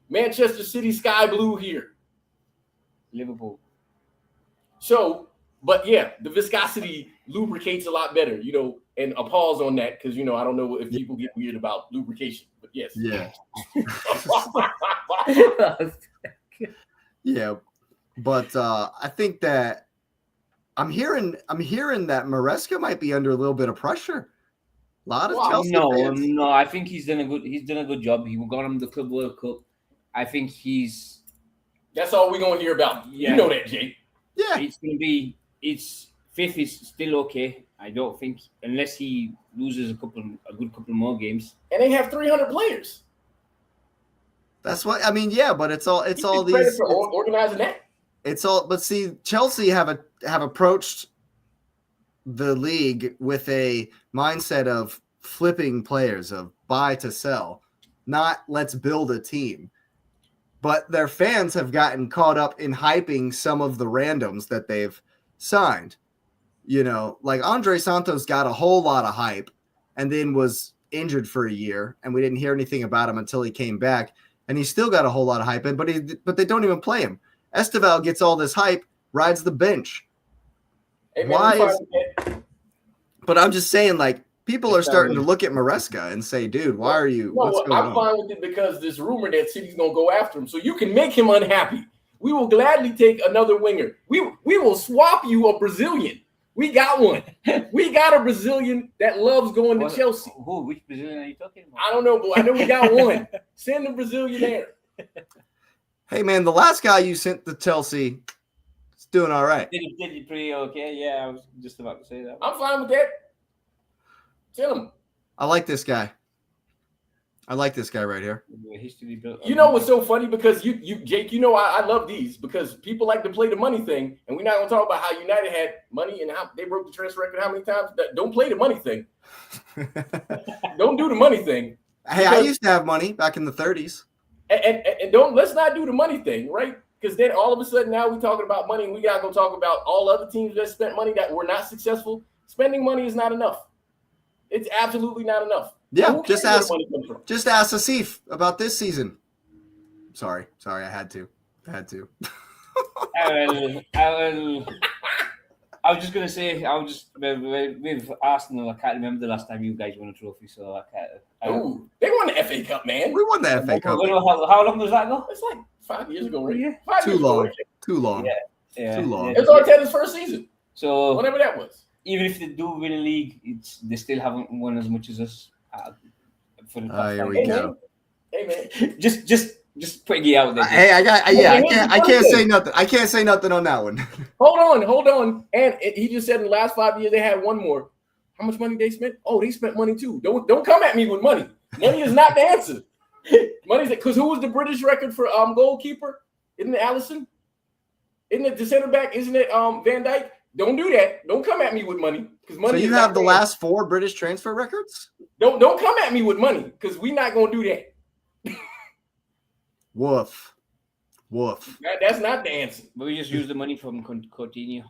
Speaker 3: Manchester City sky blue here.
Speaker 2: Liverpool.
Speaker 3: So, but yeah, the viscosity lubricates a lot better, and a pause on that because, I don't know if people get weird about lubrication, but yes.
Speaker 1: Yeah. Yeah. But I think that I'm hearing that Maresca might be under a little bit of pressure. A lot of Chelsea fans.
Speaker 2: No. I think he's done a good job. He got him the Club World Cup. I think he's.
Speaker 3: That's all we're gonna hear about. Yeah. You know that, Jake.
Speaker 1: Yeah.
Speaker 2: It's fifth is still okay. I don't think unless he loses a good couple more games.
Speaker 3: And they have 300 players.
Speaker 1: That's what I mean. Yeah, but it's all these
Speaker 3: for organizing that.
Speaker 1: It's all, but see, Chelsea have approached the league with a mindset of flipping players, of buy to sell, not let's build a team. But their fans have gotten caught up in hyping some of the randoms that they've signed. Like Andre Santos got a whole lot of hype and then was injured for a year, and we didn't hear anything about him until he came back, and he still got a whole lot of hype, but they don't even play him. Esteval gets all this hype, rides the bench.
Speaker 3: Hey, man,
Speaker 1: but I'm just saying, like, people are starting to look at Maresca and say, dude, why are you? What's going on?
Speaker 3: I'm fine with it because there's rumor that City's going to go after him. So you can make him unhappy. We will gladly take another winger. We will swap you a Brazilian. We got one. We got a Brazilian that loves going to Chelsea.
Speaker 2: Which Brazilian are you talking about?
Speaker 3: I don't know, but I know we got one. Send the Brazilian there.
Speaker 1: Hey, man, the last guy you sent to Chelsea is doing all right.
Speaker 2: Did he pretty okay? Yeah, I was just about to say that.
Speaker 3: I'm fine with that. Tell him.
Speaker 1: I like this guy. I like this guy right here.
Speaker 3: You know what's so funny? Because you Jake, I love these because people like to play the money thing, and we're not going to talk about how United had money and how they broke the transfer record how many times. Don't play the money thing. Don't do the money thing.
Speaker 1: Hey, I used to have money back in the 30s.
Speaker 3: And let's not do the money thing, right? Because then all of a sudden now we're talking about money and we got to go talk about all other teams that spent money that were not successful. Spending money is not enough. It's absolutely not enough.
Speaker 1: Yeah, just ask Asif about this season. Sorry, I had to.
Speaker 2: I was just going to say, with Arsenal, I can't remember the last time you guys won a trophy, so I can't.
Speaker 3: They won the FA Cup, man.
Speaker 1: We won the FA Cup.
Speaker 2: How long was that ago?
Speaker 3: It's like 5 years ago, right?
Speaker 2: Yeah.
Speaker 1: Too long. Too long.
Speaker 2: Yeah.
Speaker 1: Too long.
Speaker 3: It's Arteta's first season.
Speaker 2: So
Speaker 3: whatever that was.
Speaker 2: Even if they do win a league, they still haven't won as much as us. For the past
Speaker 1: here we go.
Speaker 3: Hey, man.
Speaker 2: Just putting it out there.
Speaker 1: Hey, I can't say nothing. I can't say nothing on that one.
Speaker 3: Hold on. And he just said in the last 5 years they had one more. How much money they spent? Oh, they spent money too. Don't come at me with money. Money is not the answer. Money's because who was the British record for goalkeeper? Isn't it Alisson? Isn't it the center back? Isn't it Van Dijk? Don't do that. Don't come at me with money because money.
Speaker 1: So you have the last 4 British transfer records?
Speaker 3: Don't come at me with money because we're not gonna do that.
Speaker 1: Woof.
Speaker 3: That's not the answer.
Speaker 2: But we just use the money from Coutinho.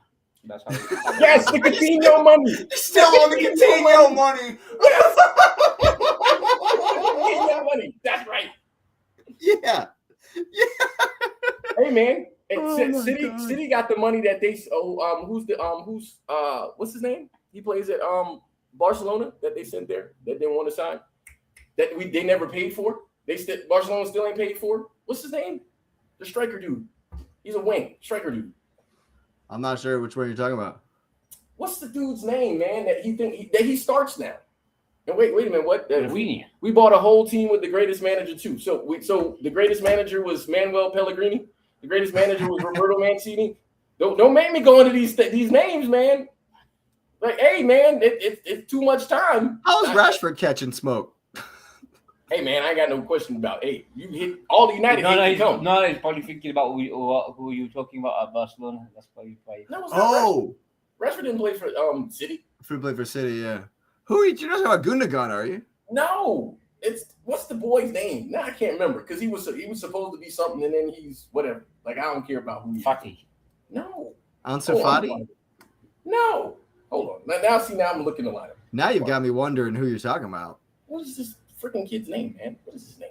Speaker 2: That's how.
Speaker 3: Yes, the Coutinho money.
Speaker 1: Still on the Coutinho money.
Speaker 3: Coutinho money. That's right.
Speaker 1: Yeah.
Speaker 3: Hey, man. City got the money that they what's his name? He plays at Barcelona that they sent there that they want to sign that they never paid for. Barcelona still ain't paid for. What's his name? The striker dude. He's a wing striker dude.
Speaker 1: I'm not sure which one you're talking about.
Speaker 3: What's the dude's name, man? That he starts now. And wait a minute. What? We bought a whole team with the greatest manager too. So the greatest manager was Manuel Pellegrini. The greatest manager was Roberto Mancini. Don't make me go into these names, man. Like, hey, man, it's too much time.
Speaker 1: How's Rashford catching smoke?
Speaker 3: Hey, man, I ain't got no question about. Hey, you hit all the United.
Speaker 2: No, he's probably thinking about who you talking about at Barcelona. That's probably why.
Speaker 3: No, Rashford didn't play for City.
Speaker 1: He played for City, yeah. You're not talking about Gundogan, are you?
Speaker 3: No, what's the boy's name? No, I can't remember because he was supposed to be something and then he's whatever. Like I don't care about who he is.
Speaker 2: Fati.
Speaker 3: No.
Speaker 1: Ansu Fati?
Speaker 3: No. Hold on. Now I'm looking at the lineup.
Speaker 1: Now you've got me wondering who you're talking about.
Speaker 3: What is this freaking kid's name, man? What is his name?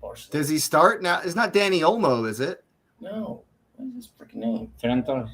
Speaker 3: Barcelona.
Speaker 1: Does he start now? It's not Danny Olmo, is it?
Speaker 3: No. What is his freaking name?
Speaker 2: Ferran Torres.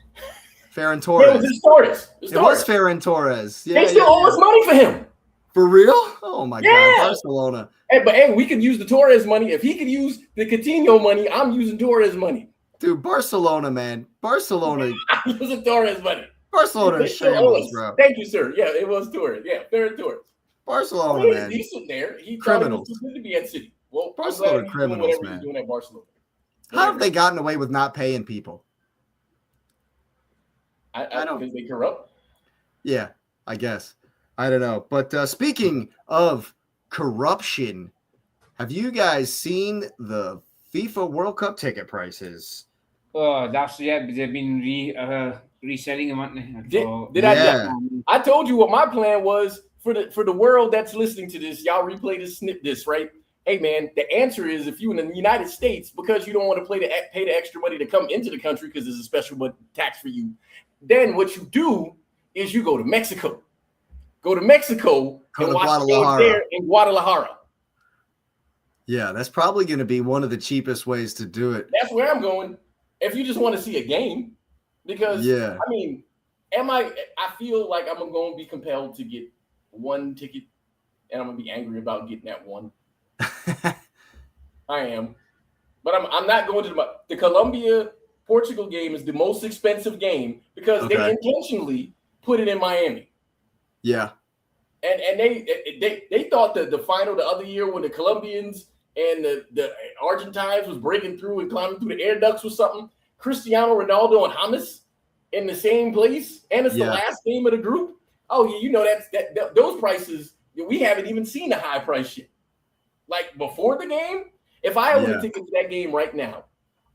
Speaker 1: Ferran
Speaker 3: Yeah, it was
Speaker 1: Torres.
Speaker 3: Torres.
Speaker 1: It was Ferran Torres. Yeah,
Speaker 3: They still owe us money for him.
Speaker 1: For real? Oh my
Speaker 3: Yeah.
Speaker 1: God, Barcelona.
Speaker 3: But we could use the Torres money. If he could use the Coutinho money, I'm using Torres money.
Speaker 1: Dude, Barcelona, man. Barcelona.
Speaker 3: I'm using Torres money.
Speaker 1: Barcelona
Speaker 3: They
Speaker 1: is
Speaker 3: still owe
Speaker 1: shambles,
Speaker 3: us.
Speaker 1: bro.
Speaker 3: Thank you, sir. Yeah, it was Torres. Yeah, Ferran Torres.
Speaker 1: Barcelona,
Speaker 3: He was
Speaker 1: man.
Speaker 3: decent there. He
Speaker 1: Criminals.
Speaker 3: thought he was too good to be at City. Well,
Speaker 1: Barcelona
Speaker 3: I'm glad he's doing
Speaker 1: criminals,
Speaker 3: whatever
Speaker 1: man.
Speaker 3: he's doing at Barcelona.
Speaker 1: How have they gotten away with not paying people?
Speaker 3: I don't think they corrupt.
Speaker 1: Yeah, I guess. I don't know. But speaking of corruption, have you guys seen the FIFA World Cup ticket prices?
Speaker 2: Oh, they've been reselling them, haven't they?
Speaker 3: Did I told you what my plan was for the world that's listening to this. Y'all replay this, snip this, right? Hey man, the answer is if you're in the United States, because you don't want to pay the extra money to come into the country because there's a special tax for you, then what you do is you go to Mexico. Go to Mexico and watch games there in Guadalajara.
Speaker 1: Yeah, that's probably going to be one of the cheapest ways to do it.
Speaker 3: That's where I'm going. If you just want to see a game, because I mean, I feel like I'm going to be compelled to get one ticket, and I'm going to be angry about getting that one. I am, but I'm not going to the Colombia-Portugal game is the most expensive game because they intentionally put it in Miami.
Speaker 1: Yeah,
Speaker 3: and they thought that the final the other year when the Colombians and the Argentines was breaking through and climbing through the air ducts or something. Cristiano Ronaldo and James in the same place, and it's the last game of the group. Oh yeah, you know that those prices we haven't even seen a high price yet. Like before the game, if I own a ticket to that game right now,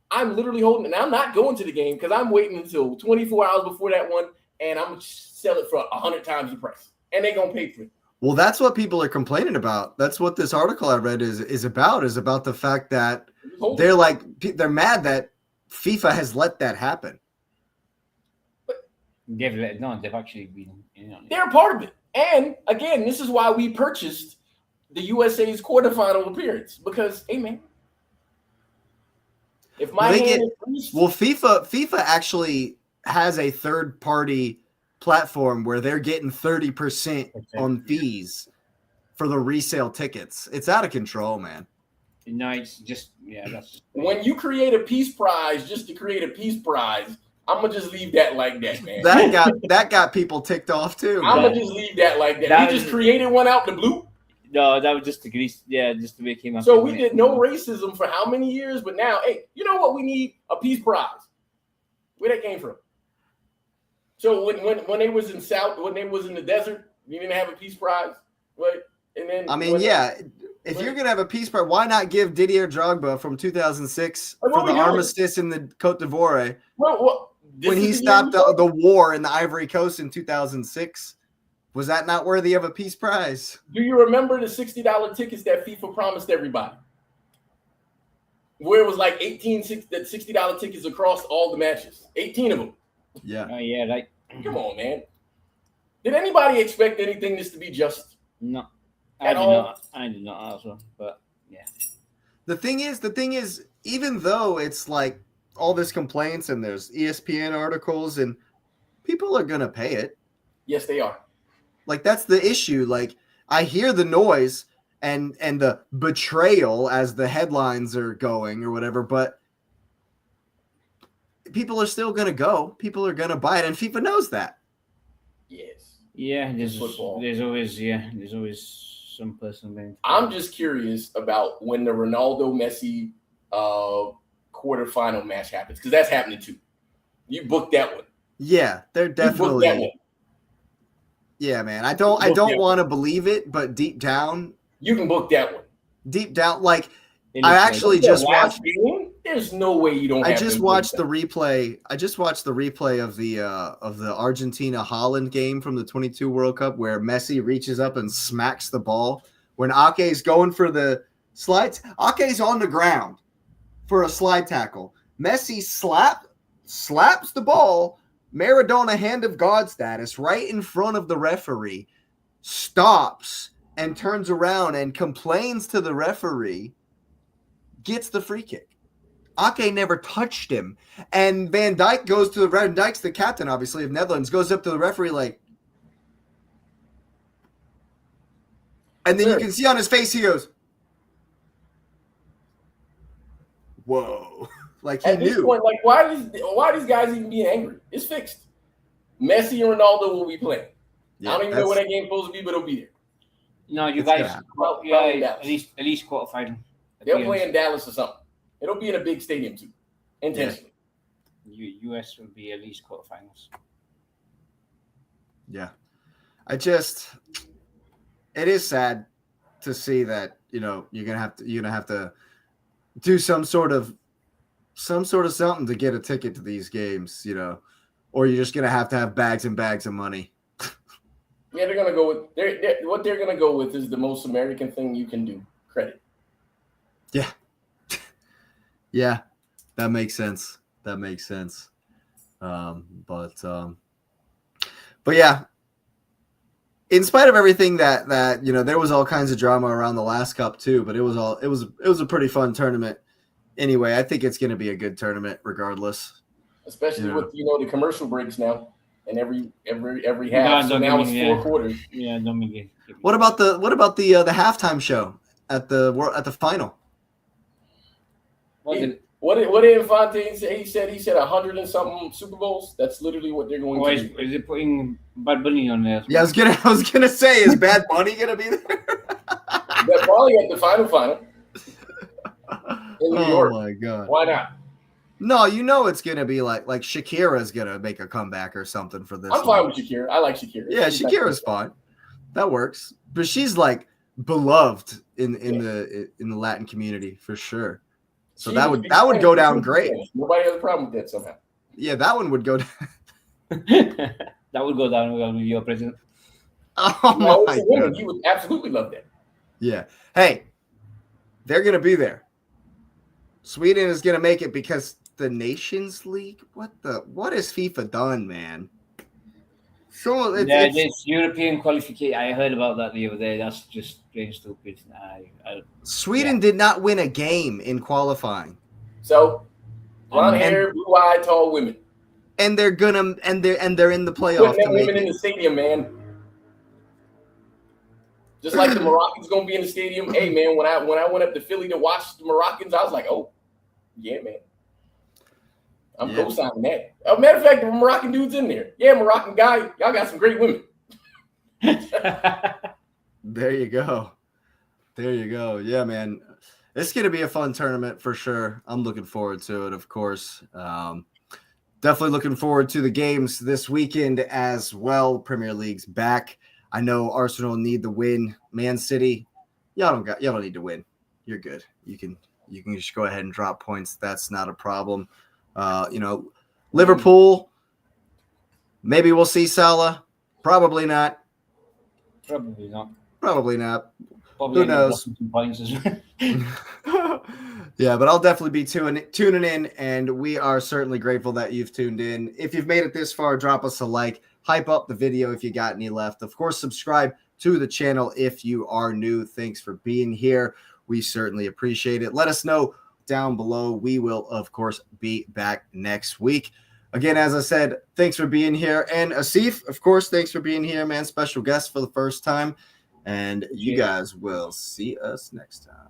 Speaker 3: I'm literally holding it. Now I'm not going to the game because I'm waiting until 24 hours before that one, and I'm gonna sell it for 100 times the price, and they're gonna pay for it.
Speaker 1: Well, that's what people are complaining about. That's what this article I read is about the fact that they're mad that FIFA has let that happen.
Speaker 2: They've let it know. They've actually been.
Speaker 3: They're a part of it, and again, this is why we purchased the USA's quarterfinal appearance because, hey man, if my
Speaker 1: FIFA actually has a third party platform where they're getting 30% on fees for the resale tickets. It's out of control, man.
Speaker 2: No, it's just that's
Speaker 3: when you create a peace prize just to create a peace prize. I'm gonna just leave that like that, man.
Speaker 1: that got people ticked off too.
Speaker 3: I'm gonna just leave that like that. You just created one out the blue.
Speaker 2: No, that was just to grease. Yeah, just to make him up.
Speaker 3: So we did no racism for how many years? But now, hey, you know what? We need a peace prize. Where that came from? So when they was in when they was in the desert, you didn't have a peace prize, right? And then
Speaker 1: if you're gonna have a peace prize, why not give Didier Drogba from 2006 for the armistice in the Côte d'Ivoire? When he stopped the war in the Ivory Coast in 2006. Was that not worthy of a peace prize?
Speaker 3: Do you remember the $60 tickets that FIFA promised everybody? Where it was like $60 tickets across all the matches. 18 of them.
Speaker 1: Yeah.
Speaker 2: Oh, yeah, right.
Speaker 3: Come on, man. Did anybody expect anything this to be just?
Speaker 2: No. I did not also, but yeah.
Speaker 1: The thing is, even though it's like all this complaints and there's ESPN articles and people are gonna pay it.
Speaker 3: Yes, they are.
Speaker 1: Like that's the issue. Like I hear the noise and the betrayal as the headlines are going or whatever, but people are still gonna go. People are gonna buy it, and FIFA knows that.
Speaker 3: Yes.
Speaker 2: Yeah, there's always some person.
Speaker 3: I'm just curious about when the Ronaldo Messi quarterfinal match happens because that's happening too. You booked that one.
Speaker 1: Yeah, they're definitely.
Speaker 3: That one.
Speaker 1: Yeah, man. I don't want to believe it, but deep down,
Speaker 3: you can book that one.
Speaker 1: Deep down, like I actually just watched.
Speaker 3: There's no way you don't.
Speaker 1: I just watched the replay. I just watched the replay of the Argentina-Holland game from the 22 World Cup where Messi reaches up and smacks the ball when Ake's going for the slides. Ake's on the ground for a slide tackle. Messi slaps the ball. Maradona hand of God status right in front of the referee, stops and turns around and complains to the referee gets the free kick. Ake never touched him. And Van Dijk goes to the Van Dijk's the captain, obviously, of Netherlands, goes up to the referee like, and then you can see on his face, he goes, whoa. Like he
Speaker 3: At this
Speaker 1: knew.
Speaker 3: point, like why are these guys even being angry? It's fixed. Messi and Ronaldo will be playing.
Speaker 1: Yeah,
Speaker 3: I don't even know what that game's supposed to be, but it'll be there.
Speaker 2: No, you
Speaker 1: It's
Speaker 2: guys,
Speaker 1: gonna
Speaker 3: Well,
Speaker 2: yeah, at least quarterfinal.
Speaker 3: They'll play in Dallas or something. It'll be in a big stadium too, intentionally.
Speaker 2: US will be at least quarterfinals.
Speaker 1: Yeah. It is sad to see that, you're gonna have to do some sort of something to get a ticket to these games, or you're just gonna have bags and bags of money.
Speaker 3: Yeah, they're gonna go with what they're gonna go with is the most American thing you can do. Credit.
Speaker 1: Yeah. Yeah, that makes sense. But yeah, in spite of everything that there was all kinds of drama around the last cup too, but it was a pretty fun tournament. Anyway, I think it's going to be a good tournament regardless.
Speaker 3: Especially with the commercial breaks now and every half. So now it's 4 quarters.
Speaker 2: Yeah, don't make it.
Speaker 1: What about the halftime show at the final?
Speaker 3: What did Infante say? He said 100 and something Super Bowls. That's literally what they're going to do.
Speaker 2: Is it putting Bad Bunny on there?
Speaker 1: Yeah, I was gonna say, is Bad Bunny gonna be there?
Speaker 3: They're probably at the final in New York.
Speaker 1: Oh my god!
Speaker 3: Why not?
Speaker 1: No, it's gonna be like Shakira's gonna make a comeback or something for this.
Speaker 3: I'm fine with Shakira. I like Shakira.
Speaker 1: Yeah, Shakira's fine. That works. But she's like beloved in the Latin community for sure. So that would go down great.
Speaker 3: Nobody has a problem with that somehow.
Speaker 1: Yeah, that one would go down.
Speaker 2: That would go down well with your president.
Speaker 1: Oh my god.
Speaker 3: He would absolutely love that.
Speaker 1: Yeah. Hey, they're gonna be there. Sweden is gonna make it because the Nations League. What has FIFA done, man? So
Speaker 2: it's European qualification. I heard about that the other day. That's just plain stupid.
Speaker 1: Sweden did not win a game in qualifying.
Speaker 3: So, blonde hair, blue eyed, tall women,
Speaker 1: and they're in the playoff.
Speaker 3: Putting women in the stadium, man. Just like the Moroccans gonna be in the stadium. Hey, man, when I went up to Philly to watch the Moroccans, I was like, oh, yeah, man. I'm co-signing that. As a matter of fact, the Moroccan dude's in there. Yeah, Moroccan guy. Y'all got some great women.
Speaker 1: There you go. Yeah, man. It's going to be a fun tournament for sure. I'm looking forward to it, of course. Definitely looking forward to the games this weekend as well. Premier League's back. I know Arsenal need the win. Man City, y'all don't need to win. You're good. You can just go ahead and drop points. That's not a problem. Liverpool, maybe we'll see Salah. Probably not.
Speaker 2: Probably not.
Speaker 1: Probably not.
Speaker 2: Probably
Speaker 1: Who knows? Yeah, but I'll definitely be tuning in, and we are certainly grateful that you've tuned in. If you've made it this far, drop us a like, hype up the video if you got any left. Of course, subscribe to the channel if you are new. Thanks for being here. We certainly appreciate it. Let us know down below. We will, of course, be back next week. Again, as I said, thanks for being here. And Asif, of course, thanks for being here, man. Special guest for the first time. And you guys will see us next time.